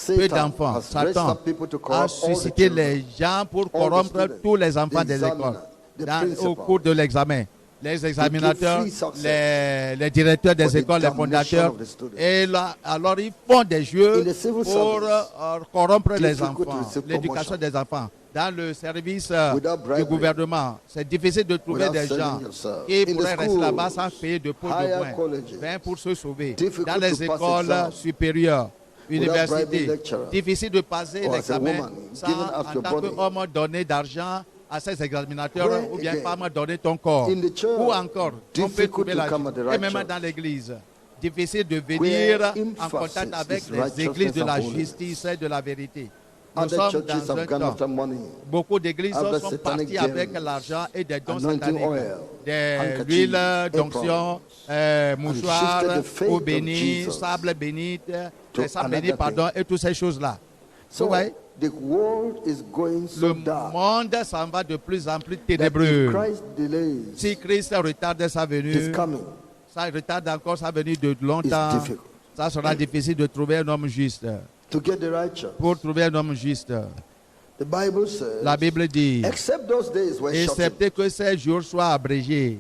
peu Satan d'enfants. has raised Satan up people to a corrupt all the suscité children. les gens pour the corrompre students, tous les enfants the des écoles examiners, the au principals. cours de l'examen. Les examinateurs, free success les directeurs des for the écoles, les damnation fondateurs. of the students. Et là, alors ils font des jeux In the civil pour service, corrompre les difficult to enfants, receive l'éducation promotion. des enfants. Dans le service Without du bribery, gouvernement, c'est difficile de trouver without des selling gens yourself. qui In the pourraient rester schools, là-bas sans payer de pot de higher moins, colleges, ben, pour se sauver. difficult Dans to les pass écoles exam supérieures, bribing universités, lecturer. difficile de passer Or as a l'examen woman, sans, giving up en your tant body. qu'homme, donner d'argent à ces examinateurs Where ou bien again? femme donner ton corps. In the church, Ou encore, on peut difficult trouver to la come at the et right même church. dans l'église. Difficile de Where venir en emphasis contact avec is les righteousness églises de la and holiness. justice et de la vérité. Nous Other sommes churches dans un have gone temps. after money. Beaucoup d'églises After sont satanic parties avec gems, l'argent et des dons anointing sataniques, oil, des handkerchiefs, huiles d'onction, mouchoirs, shifted the faith eau of bénie, Jesus sable bénite, to les sables another bénis, pardon, thing. et toutes ces choses-là. So Vous voyez, the world is going so le dark monde s'en va de plus en plus that ténébreux. if Christ delays Si Christ retarde sa his venue, coming, ça retarde encore sa venue de it's longtemps. difficult Ça sera difficile de trouver un homme juste. to get the righteous. Pour trouver un homme juste, The Bible says, la Bible dit, except those days were shortened, excepté que ces jours soient abrégés,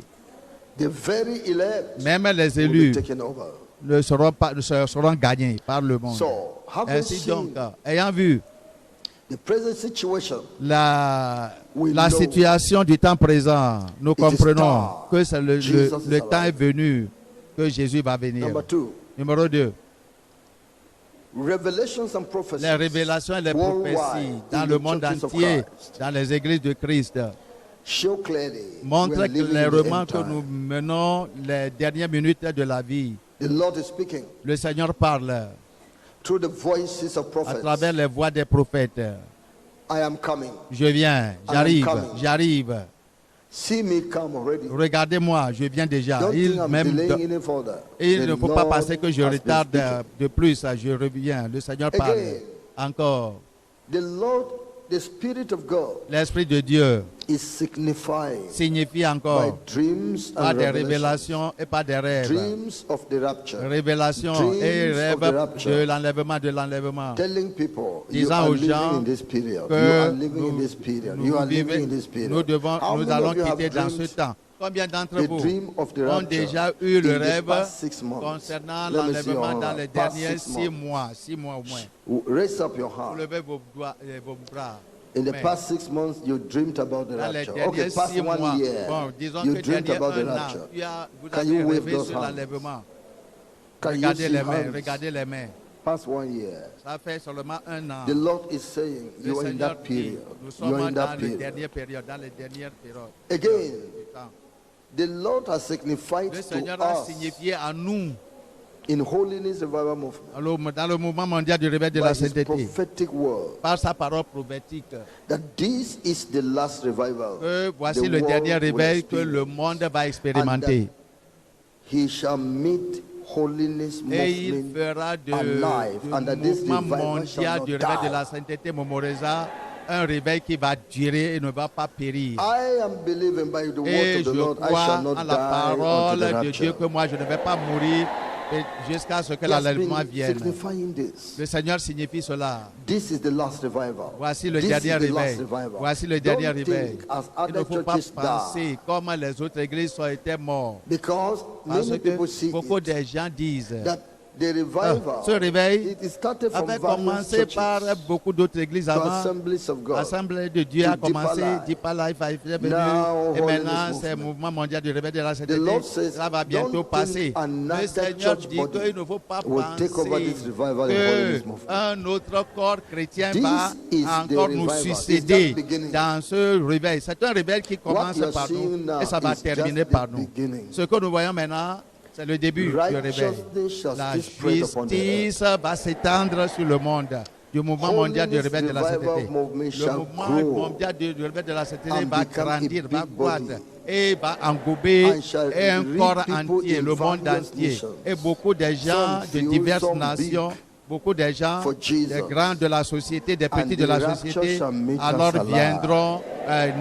the very elect même les will be élus taken over. ne seront gagnés par le monde. So, having Ainsi seen donc, ayant vu the present situation, la we know situation du temps présent, nous is comprenons time. que c'est le Jesus is temps est alive. venu que Jésus va venir. number two, Numéro 2, revelations and prophecies. les révélations et les worldwide prophéties dans in le the monde churches of entier, Christ dans les églises de Christ, show clearly we montrent are living in the clairement end que time. nous menons les dernières minutes de la vie. The Lord is speaking Le Seigneur parle through the voices of à prophets. travers les voix des prophètes. I am coming. Je viens, I am j'arrive, coming. j'arrive. See me come already. Regardez-moi, je viens déjà. Don't think I'm Même delaying any further. il The ne faut pas Lord penser que je has been retarde speaking. de plus. Je reviens. Le Seigneur parle. Again. Encore. The Lord, the Spirit of God L'Esprit de Dieu is signifying signifie by encore dreams pas and des revelations. révélations et pas des rêves. Dreams of the rapture. Révélations Dreams et of rêves the rapture. de l'enlèvement. Telling people you Disant are aux living gens in this period. que You are living in nous- this period. nous You are vivons- living in this period. Nous How nous many allons of you have quitter dans ce dreamed temps. Combien d'entre the vous dream of the ont rapture déjà eu le in the rêve past 6 months? concernant Let me see l'enlèvement your dans hand. les Past derniers 6 6 months. 6 mois au moins? Raise up your Vous hand. levez vos bras. In the Amen. past 6 months, you dreamed about the Dans les rapture. derniers Okay, past 6 mois, 1 year, bon, disons you que dreamed dernier about the 1 an, rapture. vous Can avez you wave rêvé those sur hands? l'enlèvement. Can you Regardez see les mains, hands? regardez les mains. Past 1 year. Ça fait seulement 1 an. The Lord is saying, Le you are in Seigneur that dit, period. nous You sommes are in dans that les period. dernières périodes, dans les dernières périodes. Again, du temps. the Lord has signified Le to Seigneur a us signifié à nous in Holiness Revival Movement, Alors, dans le mouvement mondial du réveil de by la his sainteté, prophetic word, par sa parole prophétique, that this is the last revival que voici the le world dernier will réveil que le experience. monde va expérimenter. He shall meet Holiness Et il Movement fera de, alive, du and that this mouvement revival shall mondial not du réveil die. de la sainteté Momoresa un réveil qui va durer et ne va pas périr. I am believing by the word Et of the je Lord, I crois shall not en la die parole until the de Dieu rapture. que moi je ne vais pas mourir jusqu'à ce que He has l'enlèvement been vienne. signifying this. Le Seigneur signifie cela. This is the last revival. Voici le This dernier is the last réveil. revival. Voici le dernier Don't réveil. think as Il ne other faut pas churches penser die, comment les autres églises ont été mortes. because Parce many people que see beaucoup it, de gens disent that the revival, ce réveil it started from avait various commencé par churches beaucoup d'autres églises to avant. Assemblies of God. L'Assemblée de Dieu a to Deeper commencé, Life. Deeper Life est venu, Now, et Holiness maintenant c'est le Movement. mouvement mondial du réveil de la The sainteté. Lord says, Ça va bientôt don't passer. think another Le Seigneur church dit body qu'il ne faut pas will take over penser this revival in Holiness Movement. qu'un autre corps chrétien This va is encore the nous revival. It's succéder just beginning. dans ce réveil. C'est un réveil qui commence you are par seeing nous now et ça va is terminer just par the nous. beginning. Ce que nous voyons maintenant, c'est le début du réveil. Righteousness shall La still spread upon the earth. justice va s'étendre sur le monde. Du mouvement mondial du réveil de la Holiness sainteté. Revival Movement Le shall mouvement grow mondial du réveil de la sainteté and va become grandir, a va big croître body et va englober and shall un lead corps people entier, in le monde various entier. nations. Et beaucoup de gens Some de few, diverses some nations, big, beaucoup de gens, for Jesus. des grands de la société, des petits And de the la rapture société, shall meet us alors alive. viendront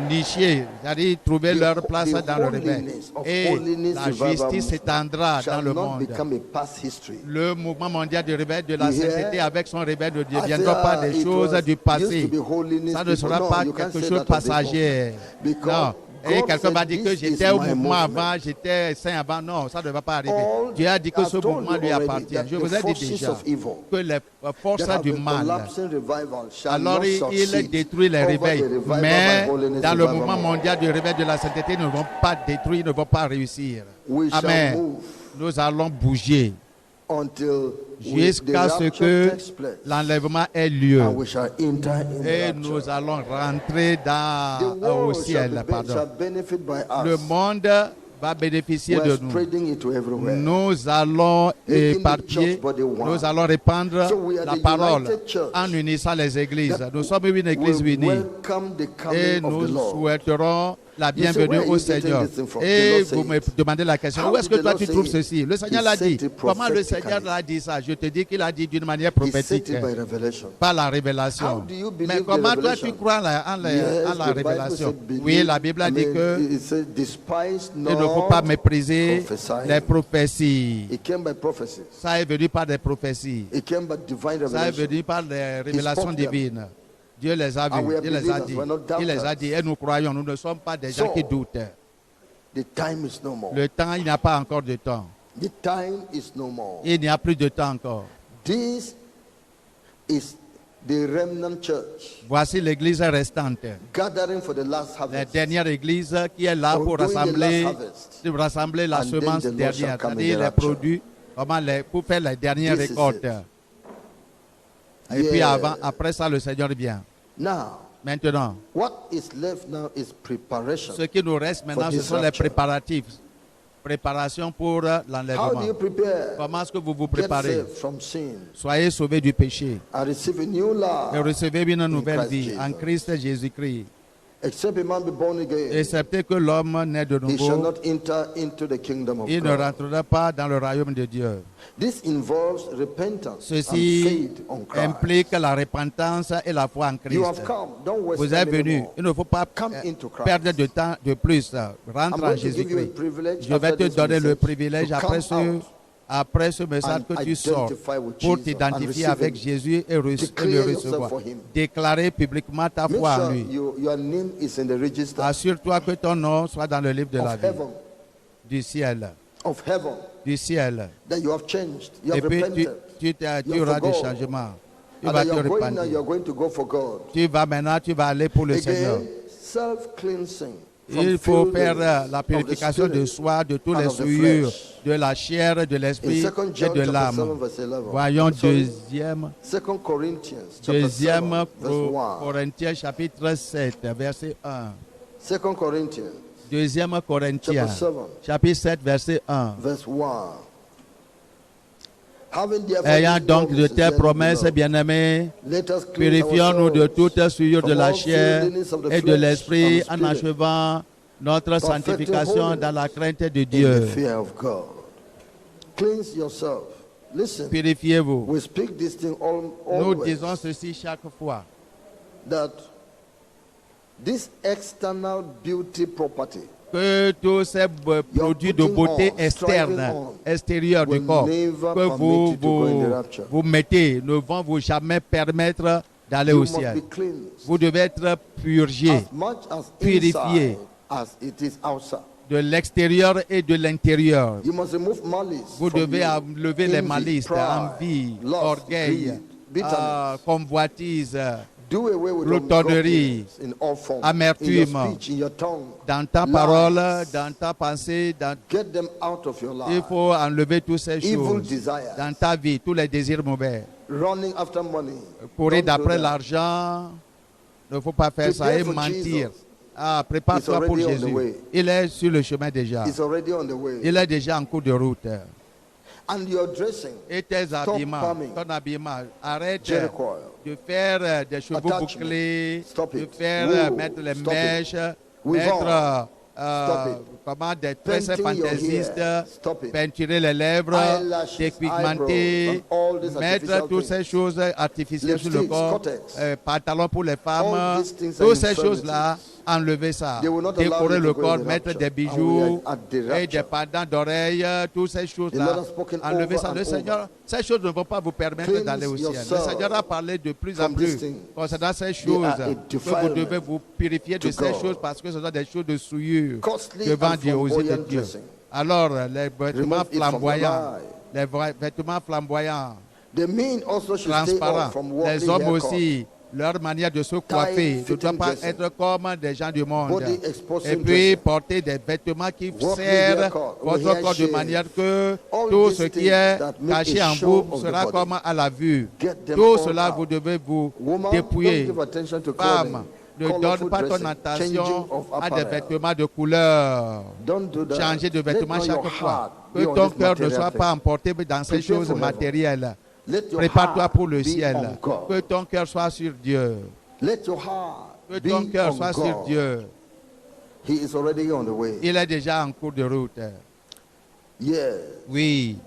nicher, c'est-à-dire trouver leur place The dans le réveil. holiness of Et Holiness la Revival justice Movement s'étendra dans shall le not monde. become a past history. Le mouvement mondial du réveil de la You hear? sainteté avec son réveil ne I deviendra say, pas des it choses was du used passé. to be holiness Ça ne before. sera No, pas you can't quelque say chose that of this passager. movement. Because Non. Et God quelqu'un va said, dire que "This j'étais is au my mouvement movement." avant, j'étais saint avant. Non, ça ne va pas arriver. All Dieu a dit que I ce told mouvement you lui already appartient. that Je the vous ai dit forces déjà of evil que les that forces have du been mal, collapsing revival shall alors not il succeed détruit les over réveils. the revival Mais by Holiness dans le Revival mouvement Movement. mondial du réveil de la sainteté, ils ne vont pas détruire, ils ne vont pas réussir. We shall Amen. move Nous allons bouger until the jusqu'à ce rapture que takes place, l'enlèvement ait lieu. and we shall enter in the Et rapture. nous allons rentrer The au world ciel. shall benefit by Le us. monde va bénéficier We de are nous. spreading it to everywhere. Nous allons Making the éparpiller, church body one. nous allons répandre So we are la the parole united church en unissant les églises. that Nous sommes une église We unie welcome the et coming of nous the Lord. souhaiterons la You say, bienvenue where are au you getting Seigneur. this thing from? The Et Lord vous said me it. demandez la question, How où est-ce did que the toi Lord tu say trouves it? ceci? Le Seigneur He l'a said dit. it Comment le prophetically. Seigneur l'a dit ça? Je te dis qu'il a dit d'une manière He said prophétique, it by revelation. par la révélation. How do you believe Mais the comment toi tu revelation? crois en Yes, la the Bible révélation? said, believe. Oui, la Bible a dit que it said, despise il ne faut pas not mépriser prophesying. les prophéties. It came by prophecy. Ça est venu par des prophéties. It came by divine Ça est revelation. venu par les révélations spoke them. divines. Dieu les a And we vus, are Dieu les a believers, dit. we are not Il les a doubters. dit et nous croyons, nous ne sommes pas des gens So, qui doutent. The time is no more. Le temps, il n'y a pas encore de temps. The time is no more. Il n'y a plus de temps encore. This is the remnant church Voici l'église restante. gathering for the last La harvest. dernière église qui est là Or pour doing the rassembler, last harvest. la And then semence the Lord dernière, shall come in c'est-à-dire the les rapture. produits, pour faire les dernières This is récoltes. it. Et puis Yeah. après ça, le Seigneur vient. Now, Maintenant, what is left now is preparation. ce qui nous reste maintenant, For ce this sont les rapture. préparatifs. Préparation pour How l'enlèvement. do you prepare? Comment est-ce que vous vous Get préparez? saved from sin Soyez sauvés du péché and receive a new et life. recevez une nouvelle Christ vie Jesus. en Christ Jésus-Christ. Except a man be born again, Excepté que l'homme naît de he shall nouveau, not enter into the kingdom of il ne God. rentrera pas dans le royaume de Dieu. This involves repentance and Ceci faith on Christ. implique la repentance et la foi en You Christ. have come. Don't waste Vous êtes time venu. anymore. Il ne faut pas Come into Christ. perdre de temps de plus. I'm Rentre en going to give you a Jésus-Christ. privilege Je vais after te this donner le message privilège to après come out après ce message and que tu sors identify with pour Jesus t'identifier and avec receive Jésus et le Declare yourself recevoir. for him. Déclarer publiquement ta Make foi en sure lui. your name is in the register Assure-toi que ton nom soit dans le livre de la of vie. heaven, Du ciel. of heaven, Du ciel. that you have changed, you Et have puis repented, tu You auras have des forgone. changements. Tu and vas that te you are going now, you repentir. are going to go for God. Tu vas maintenant, tu vas aller pour le Seigneur. Again, self-cleansing. Il faut faire la purification de soi, de tous and les of the souillures, flesh. de la chair, de In l'esprit 2 et John de chapter 7 l'âme. verse 11. Voyons Sorry, 2 Corinthians chapter 7 Deuxième verse 1. Corinthiens chapitre 7, verset 1. 2 Corinthians Deuxième Corinthiens chapter 7 chapitre 7, verset 1. verse 1. Having therefore Ayant these donc de promises, telles dearly promesses, beloved, bien-aimés, let us cleanse purifions-nous de ourselves toute souillure de from la all chair filthiness of the et de flesh l'esprit and en spirit, achevant notre perfecting sanctification dans la holiness crainte de in the Dieu. fear of God. Cleanse yourself. Listen, Purifiez-vous. we speak this thing Nous always, disons ceci chaque fois. that this external beauty property Que tous ces produits de beauté externe, extérieurs du will corps never que permit you to go in the rapture. vous mettez ne vont vous jamais permettre d'aller You au must ciel. be cleansed Vous devez être purgé as much as purifié. inside as it is outside. de l'extérieur et de l'intérieur. You must remove malice Vous from devez you. enlever les Envy, malices, pride, envie, lust, orgueil, greed, bitterness. convoitise, Do away with gloutonnerie, ungodliness in all forms, amertume, in your speech, in your tongue. dans ta Lies. parole, dans ta pensée, Get them out of your il life. faut enlever toutes ces Evil choses. desires, Dans ta vie, tous les désirs mauvais. running after money. Courir Don't do d'après that. l'argent, il ne faut pas faire ça Prepare et for mentir. Jesus. Prépare-toi He's pour already on the Jésus. way. Il est sur le chemin déjà. It's already on the way. Il est déjà en cours de route. And your dressing, Et tes habillements, palming. ton habillement, arrête Jericho, de faire des cheveux Attachment. bouclés, Stop de it. faire Wool. mettre les Stop it. mèches, Weave mettre Stop it. comment des tresses Painting your fantaisistes, hair. Stop it. peinturer les lèvres, Eyelashes, dépigmenter, eyebrows, and all these mettre artificial toutes ces things. choses artificielles sur le Lipsticks, corps, cortex. pantalons pour les All femmes, these things are toutes ces infirmities. choses-là, enlever ça, They will not allow décorer you le to go in corps, the mettre rapture. des And we bijoux are at the et des rapture. pendants d'oreilles, toutes ces The choses-là, Lord has spoken enlever over ça. and Le over. Seigneur, ces choses ne vont pas vous permettre Cleanse d'aller au ciel. Le yourself Seigneur a parlé de plus en from these plus things. concernant ces They choses, are a que vous defilement devez vous purifier de to ces God. choses parce que ce sont des choses de souillure Costly devant and Dieu, aux yeux de flamboyant Dieu. dressing. Alors, les vêtements Remove it from flamboyants, your life. les vêtements flamboyants, The men also should stay transparents, off from les worldly hommes haircut. aussi, leur manière de se coiffer ne doit fitting pas dressing. être comme des gens du monde. Body exposing Et puis dressing. porter des vêtements qui Worldly serrent haircut, votre hair corps de shave. manière que All tout these ce qui things est that make caché a en show vous of the sera body. comme à la vue. Get them Tout all cela, out. vous devez vous Woman, dépouiller. don't give attention to Femme, clothing. ne Colorful donne pas ton dressing, attention changing of à des apparel. vêtements de couleur. Don't do that. Changer de Let vêtements not chaque your fois. heart Que be on ton this cœur ne material soit thing. pas emporté dans ces Prepare choses for heaven. matérielles. Let your Prépare-toi heart pour le be ciel. on God. Que ton cœur soit sur Dieu. Let your heart Que be ton cœur on soit sur God. Dieu. He is already on the way. Il est déjà en cours de route. Yes. Oui.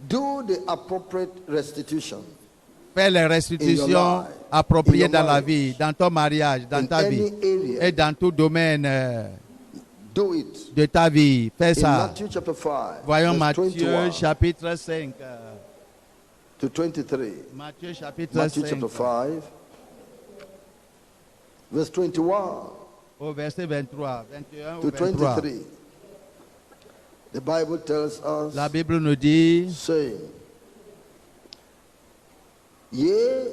Do the appropriate restitution Fais les In restitutions your life, appropriées in your dans la marriage, vie, dans ton mariage, dans in ta any vie area. et dans tout domaine Do it. de ta vie. Fais In ça. Matthew chapter 5, Voyons verse Matthieu 21 chapitre 5. to 23. Matthieu chapitre Matthew 5 chapter 5, verse 21 au verset 23. 21 to au 23. 23. The Bible tells us, La Bible nous dit, saying, Yea,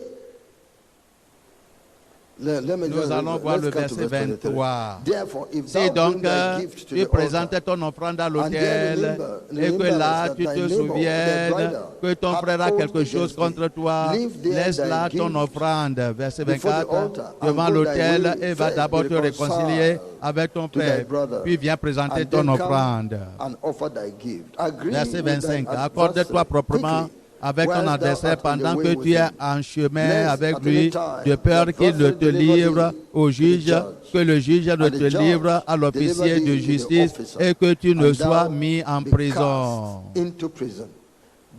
let me nous just allons voir let's le come to verset verse 23. 23. Therefore, if Si thou donc bring thy gift to tu the présentes altar, ton offrande à and there l'autel et que là tu te souviennes que ton frère a quelque chose contre toi, laisse là ton offrande. Verset 24. Devant l'autel et va d'abord te réconcilier avec ton frère, puis viens présenter and ton then come offrande. and offer thy gift. Agree Verset with thine 25. Accorde-toi adversary proprement quickly, avec ton while thou adversaire art on the pendant way que with tu es him. en chemin Lest avec at lui, any time de peur the qu'il ne adversary te deliver livre thee au to the juge, judge, que le juge ne and the te judge livre à l'officier deliver de thee to the justice officer, et que tu ne and sois thou mis en be prison. cast into prison.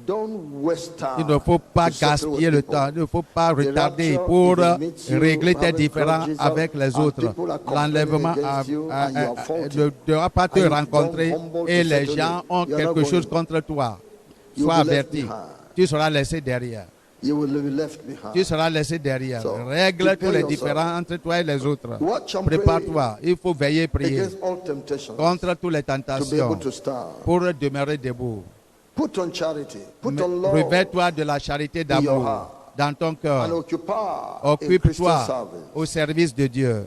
Don't waste time Il ne faut pas to settle gaspiller with le people. temps, il ne faut pas The retarder rapture, pour if it meets you régler tes having différends grudges avec les and autres. people are complaining L'enlèvement against you and you are faulty, ne doit pas te and you rencontrer don't humble et to les settle gens it. ont You are not quelque chose going. contre toi. You Sois will be left averti. behind. Tu seras laissé derrière. You will be left behind. Tu seras laissé derrière. So, Règle prepare tous les yourself. différends entre toi et les autres. Watch and Prépare-toi. Il faut veiller, pray prier against all temptations contre toutes les to be able tentations to stand. pour demeurer debout. Put on charity. Put on love Revêt-toi de la charité in your d'amour heart dans ton and cœur. occupy in Christian Occupe-toi service. au service de Dieu.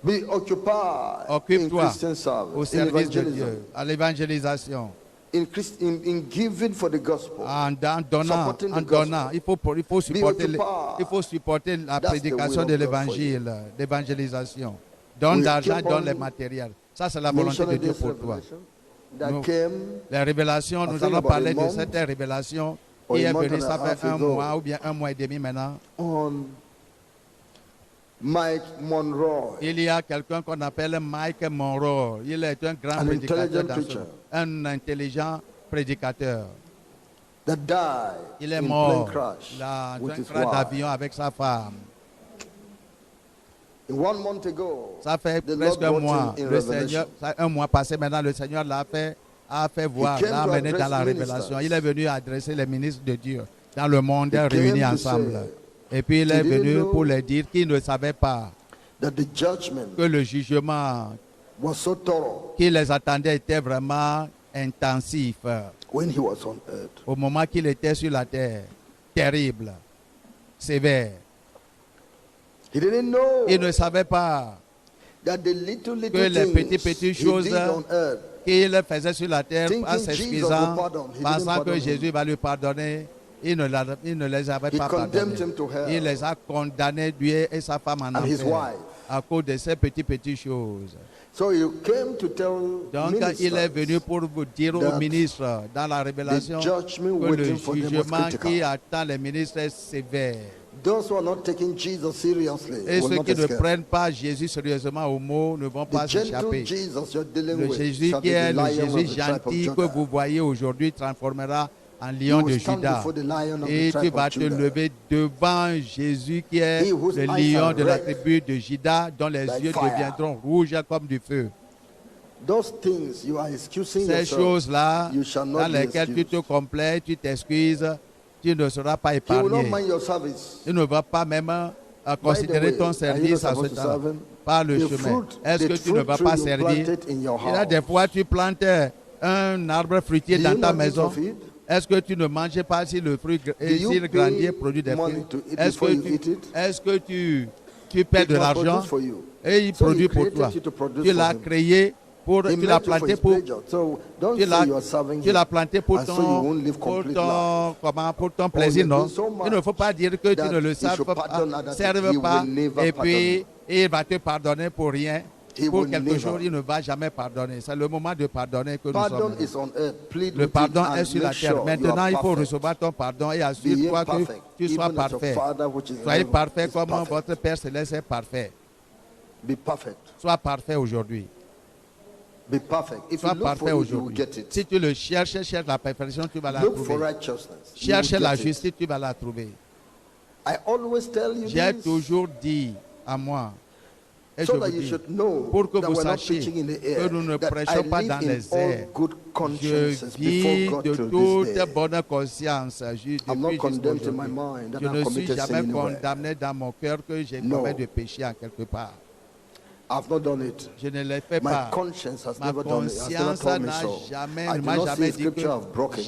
Be occupied in Occupe-toi Christian service, au in service de evangelism, Dieu, à l'évangélisation, in giving for the gospel. en donnant, Supporting the en donnant. Il faut supporter, occupied. il faut supporter la That's the prédication will de of God for l'évangile, l'évangélisation. Donne We l'argent, keep donne on les matériels. Ça, c'est la volonté de mentioning Dieu this pour toi. revelation. that Nous- came Les révélations, I nous think allons about parler a de month cette révélation or qui a est month venue, and ça a fait half un ago. mois ou bien un mois et demi maintenant. on Mike Monroe, Il y a quelqu'un qu'on appelle Mike Monroe. Il est un grand An prédicateur, intelligent dans ce- preacher. un intelligent prédicateur. that died Il est in plane mort crash dans with un his crash wife. d'avion avec sa femme. And 1 month ago, Ça fait the presque Lord un brought mois. him in Le Revelation. Seigneur, un mois passé maintenant, le Seigneur a fait voir, came l'a to amené dans address la ministers. révélation. Il est venu adresser les ministres de Dieu dans le monde He réunis came to ensemble. say, Et puis il est he didn't venu know pour leur dire qu'il ne savait pas that the judgment que le jugement was so thorough qui les attendait était vraiment intensif when he was on earth. au moment qu'il était sur la terre. Terrible, sévère. He didn't know Il ne savait pas that the little que les things petites he choses did on earth, qu'il faisait sur la terre thinking en Jesus s'excusant, will pardon. He didn't pensant que pardon him. Jésus va lui pardonner, il ne les avait He pas condemned pardonnés. him to hell. Il les a condamnés, lui et sa femme en And his enfer, wife. à cause de ces petites choses. So he came to tell Donc il est venu ministers pour vous dire aux that ministres dans la révélation the judgment que le waiting for them was jugement critical. qui attend les ministres est sévère. Those who are not taking Jesus seriously Et will ceux not qui ne escape. prennent pas Jésus sérieusement au mot ne vont pas The gentle s'échapper. Jesus you're dealing Le with Jésus shall qui be est the le lion Jésus of the tribe of gentil que Judah. vous voyez aujourd'hui transformera en You lion de will stand Juda. before the lion of the Et tu tribe vas of te Judah. lever devant Jésus qui est He whose le eyes lion are de la red tribu de Juda, dont les like yeux fire. deviendront rouges comme du feu. Those things you are excusing Ces yourself. choses-là, You shall not dans be lesquelles tu excused. te complais, tu t'excuses, tu ne seras pas He will not épargné. mind your service. Tu ne vas pas même By the considérer way, ton are you service not à ce supposed to serve temps him? par le The chemin. fruit, Est-ce que the tu ne fruit vas tree pas you servir? planted in your Il y a des house. fois, tu plantes un arbre fruitier Do dans you ta not eat maison. of it? Est-ce que tu ne manges pas si le fruit you s'il grandit et pay produit des money fruits? to eat Est-ce before que you eat it? tu paies It de was l'argent produced for you. et il So he produit pour created toi? you to produce Tu for l'as him. créé He tu l'as made you for planté his pour pleasure. So don't tu say l'as you are serving tu him. l'as planté pour And so you won't live complete life. pour ton plaisir, you're non? doing so much Il ne faut pas dire que tu that ne le he should pardon others. He serves will pas never et puis il va te pardonner pour rien. He Pour will quelque never. chose, il ne va jamais pardonner. C'est le moment de pardonner que nous Pardon sommes. is on earth. Plead Le with pardon it est and sur la make terre. sure you Maintenant, are il faut perfect. recevoir ton pardon et Be assure-toi que perfect, tu sois even as your parfait. Father which is in Soyez heaven parfait is comme perfect. votre Père Céleste est parfait. Be perfect. Sois parfait aujourd'hui. Be perfect. If you Sois look parfait for it, you will aujourd'hui. get it. Si tu le cherches, cherche la perfection, tu vas la Look for trouver. righteousness. You Cherche will la get it. justice, tu vas la trouver. I always tell you J'ai this toujours dit à moi, et je so vous that you dis, should know pour que that vous we're not sachiez preaching in the que air, nous ne that I prêchons pas live dans in les all airs. good Je consciences vis before God de till this toute day. bonne conscience I'm not depuis condemned in jusqu'aujourd'hui. my mind that Je I've ne suis committed sin jamais anywhere. condamné dans mon cœur que j'ai No. commis de péché en quelque part. I've not done it. Je ne l'ai fait My pas. conscience has Ma never done it. Has never conscience told me n'a so. jamais, I ne do m'a not jamais see dit scripture que I've broken.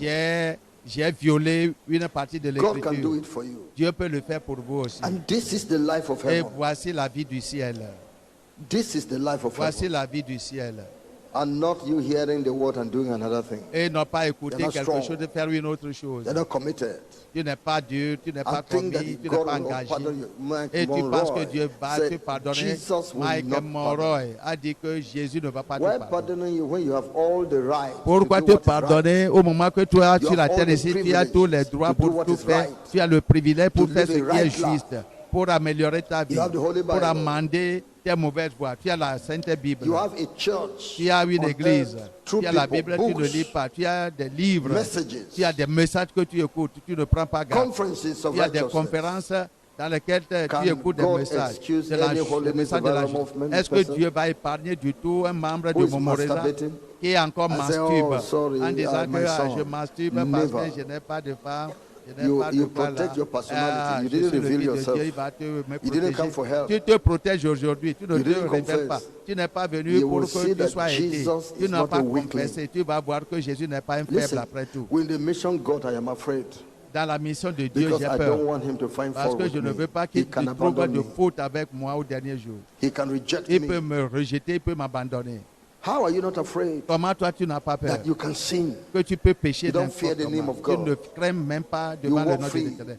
j'ai violé une partie de God can do l'écriture. it for you. Dieu peut le faire pour vous aussi. And this is the life of Et heaven. voici la vie du ciel. This is the life of Voici heaven. la vie du ciel. And not you hearing the word and doing another thing. Et non pas écouter You're not quelque strong. chose, de faire une autre chose. They're not committed. Tu n'es pas dur, tu n'es pas And think that commis, tu n'es God pas will engagé. pardon you. Mike Et tu penses que Monroe Dieu va said, te pardonner. Jesus will Mike not Monroe a dit que Jésus ne va pas te Why pardonner. pardoning you when you have all the right Pourquoi to te do what is pardonner au moment que toi You sur la have terre all the ici, tu as privilege tous les droits to do pour what tout is faire. right, Tu as le privilège pour to faire live ce a qui est right life. juste, pour améliorer ta vie, You have the Holy pour Bible. amender tes mauvaises voies. Tu as la Sainte Bible. You have a church. Tu as une on église. earth, through Tu as la people, Bible, tu ne books, lis pas. Tu as des livres. messages, Tu as des messages que tu écoutes. Tu ne prends pas garde. conferences of Il y a des righteousness. conférences dans lesquelles Can tu écoutes des God messages. excuse C'est any holiness le message de la of our justice. movement Est-ce que person Dieu va épargner du tout un membre who de is Momoreza masturbating? qui est encore I say, masturbe oh, sorry, en disant my que son, je masturbe parce never. que je n'ai pas de femme. Je n'ai You- pas de you voilà. protect your personality. You je didn't suis le reveal fils de yourself. Dieu, il va te me You didn't come protéger. for help. Tu te protèges aujourd'hui. Tu ne You te didn't révèles confess. pas. Tu n'es pas venu You pour will que see tu that sois aidé. Jesus Tu is n'as not pas a weakling. confessé. Tu vas voir que Jésus n'est pas un faible Listen, après tout. when the mission God, I am afraid. Dans la mission de Dieu, Because j'ai I peur. don't want him to find Parce fault que with je ne me. veux pas He qu'il can trouve abandon de me. faute avec moi au dernier jour. He can reject Il peut me. me rejeter, il peut m'abandonner. How are you not afraid Comment toi tu n'as pas peur that you can sin? que tu peux pécher You don't n'importe fear the name comment. of Tu God. ne crains même pas devant le walk nom de free. l'Éternel.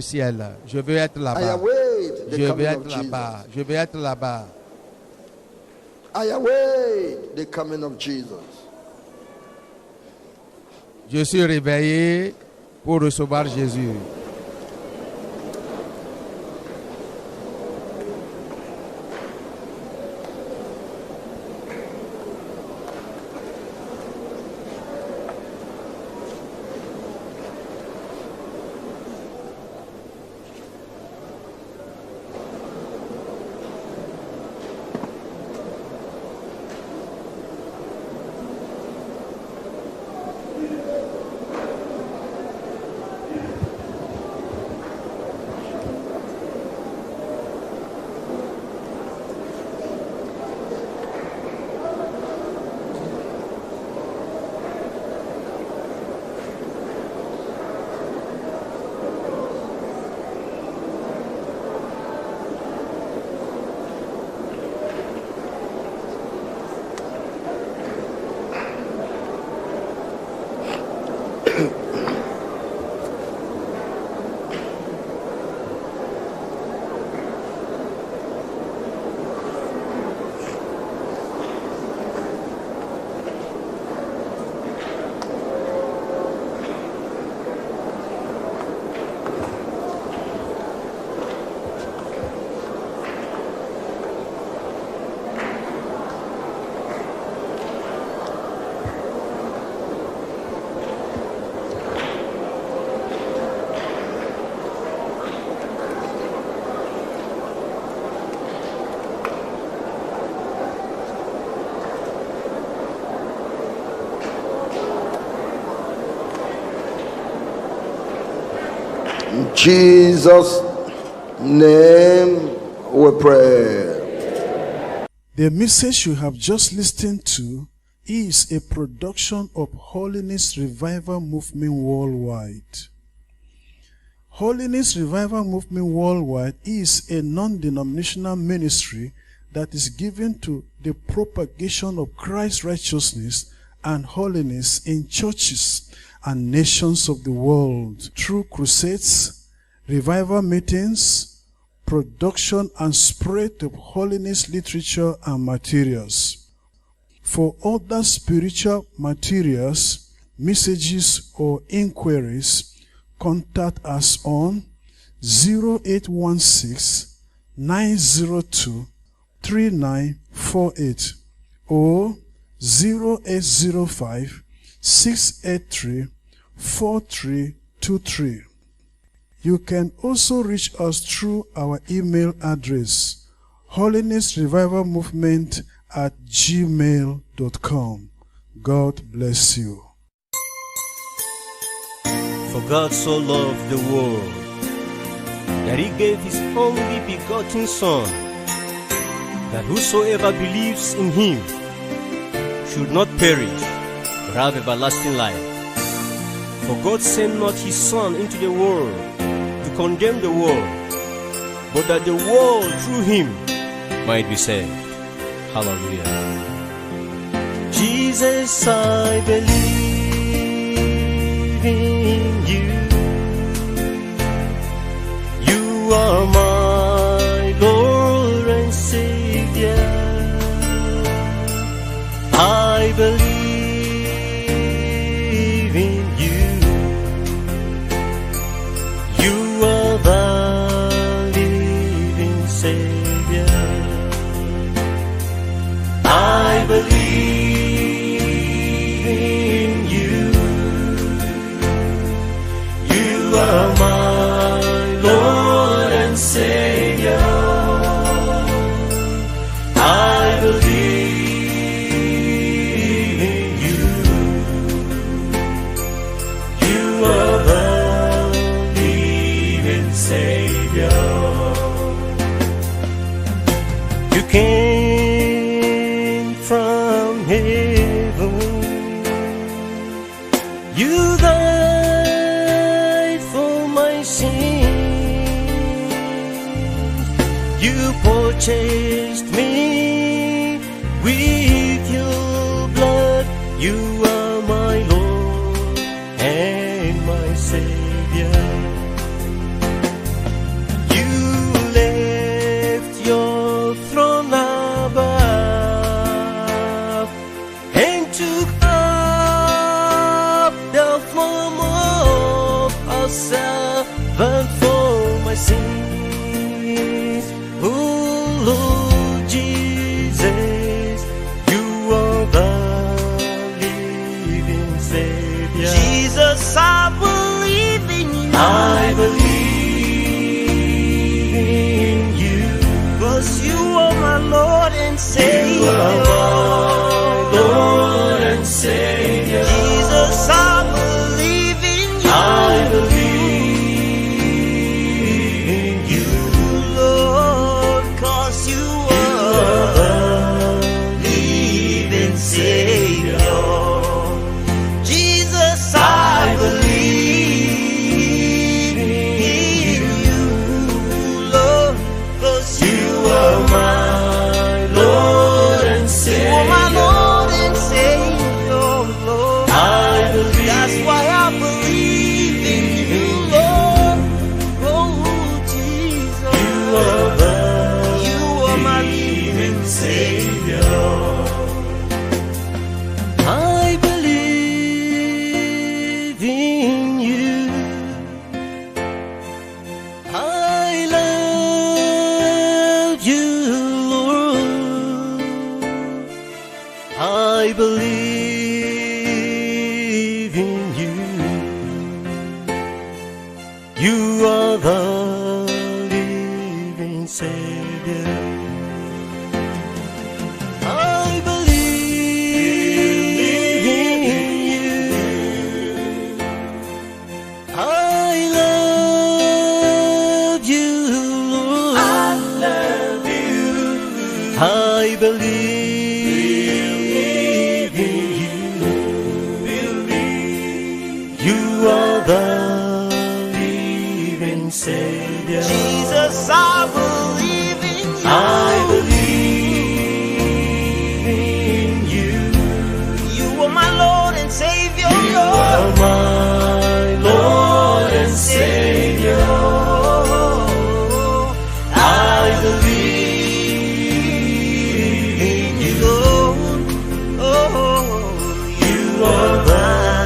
ciel. Je veux être I là-bas. await the Je vais coming être of là-bas. Jesus. Je vais être là-bas. I await the coming of Jesus. Je suis réveillé pour recevoir Jésus. In Jesus' name we pray. The message you have just listened to is a production of Holiness Revival Movement Worldwide. Holiness Revival Movement Worldwide is a non-denominational ministry that is given to the propagation of Christ's righteousness and holiness in churches and nations of the world through crusades, revival meetings, production and spread of holiness literature and materials. For other spiritual materials, messages or inquiries, contact us on 0816 902 3948 or 0805 683 4323. You can also reach us through our email address, holinessrevivalmovement@gmail.com. God bless you. For God so loved the world that he gave his only begotten Son, that whosoever believes in him should not perish, but have everlasting life. For God sent not his Son into the world to condemn the world, but that the world through him might be saved. Hallelujah. Jesus, I believe in you. You are my Lord and Savior. I believe in you. You are the living Savior. I believe in you. You are my Lord and Savior. I believe in you. You are the living Savior. You came from heaven. You died for my sins. You purchased me with your blood. You are my Lord and my Savior. You led Savior. Jesus, I believe in you, Lord, 'cause you are my Lord and Savior. You are my Lord and Savior, Lord. I believe. That's why I believe in you, Lord. Oh, Jesus, you are my living Savior. I believe in you. I love you, Lord. I believe in you. You are the living Savior. I believe in you. I love you, Lord. I love you. I believe in you. You are the living Savior. Jesus, I believe in you. I believe in you. You are my Lord and Savior. You are my Lord and Savior. I believe in you, Lord. Oh, you are my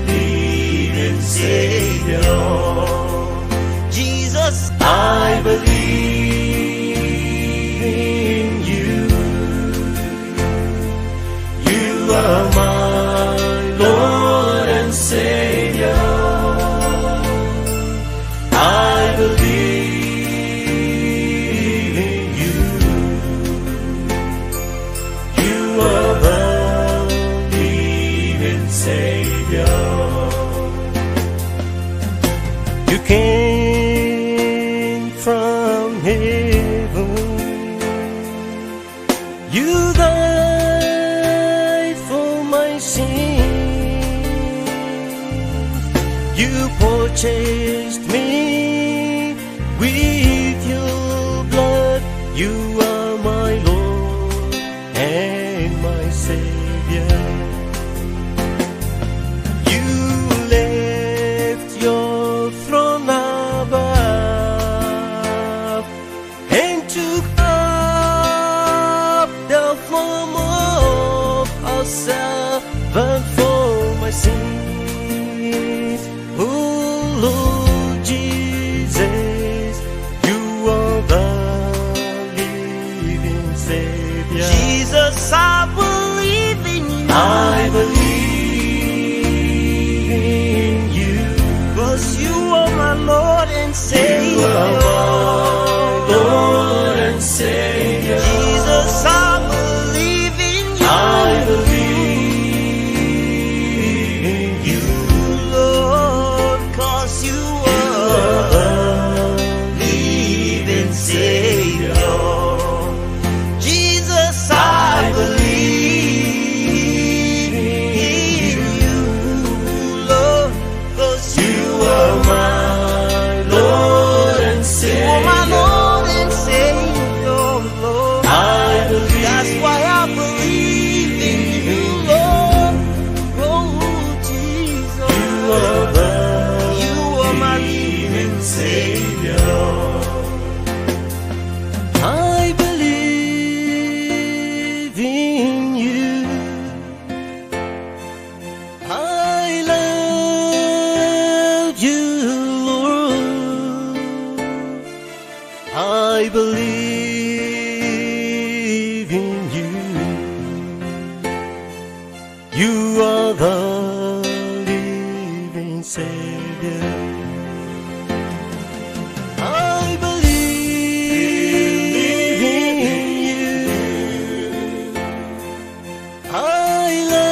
living Savior. Jesus, I believe in you. You are my Lord and Savior. I believe in you. You are the living Savior. You came from heaven. You died for my sins. You purchased me with your blood. You are my Lord and my Savior. You left your throne above and took up the form of a servant for my sins. Oh Lord Jesus, you are the living Savior. Jesus, I believe in you. I believe in you. 'Cause you are my Lord and Savior. You are my Lord and Savior. Jesus, I believe in you. I believe in you, Lord, 'cause you are the living Savior. Jesus, I believe in you, Lord, 'cause you are my Lord and Savior. You are my Lord and Savior, Lord. I believe. That's why I believe in you, Lord. Oh, Jesus, you are my living Savior. I believe in you. I love you, Lord. I believe in you. You are the living Savior. I believe in you. I love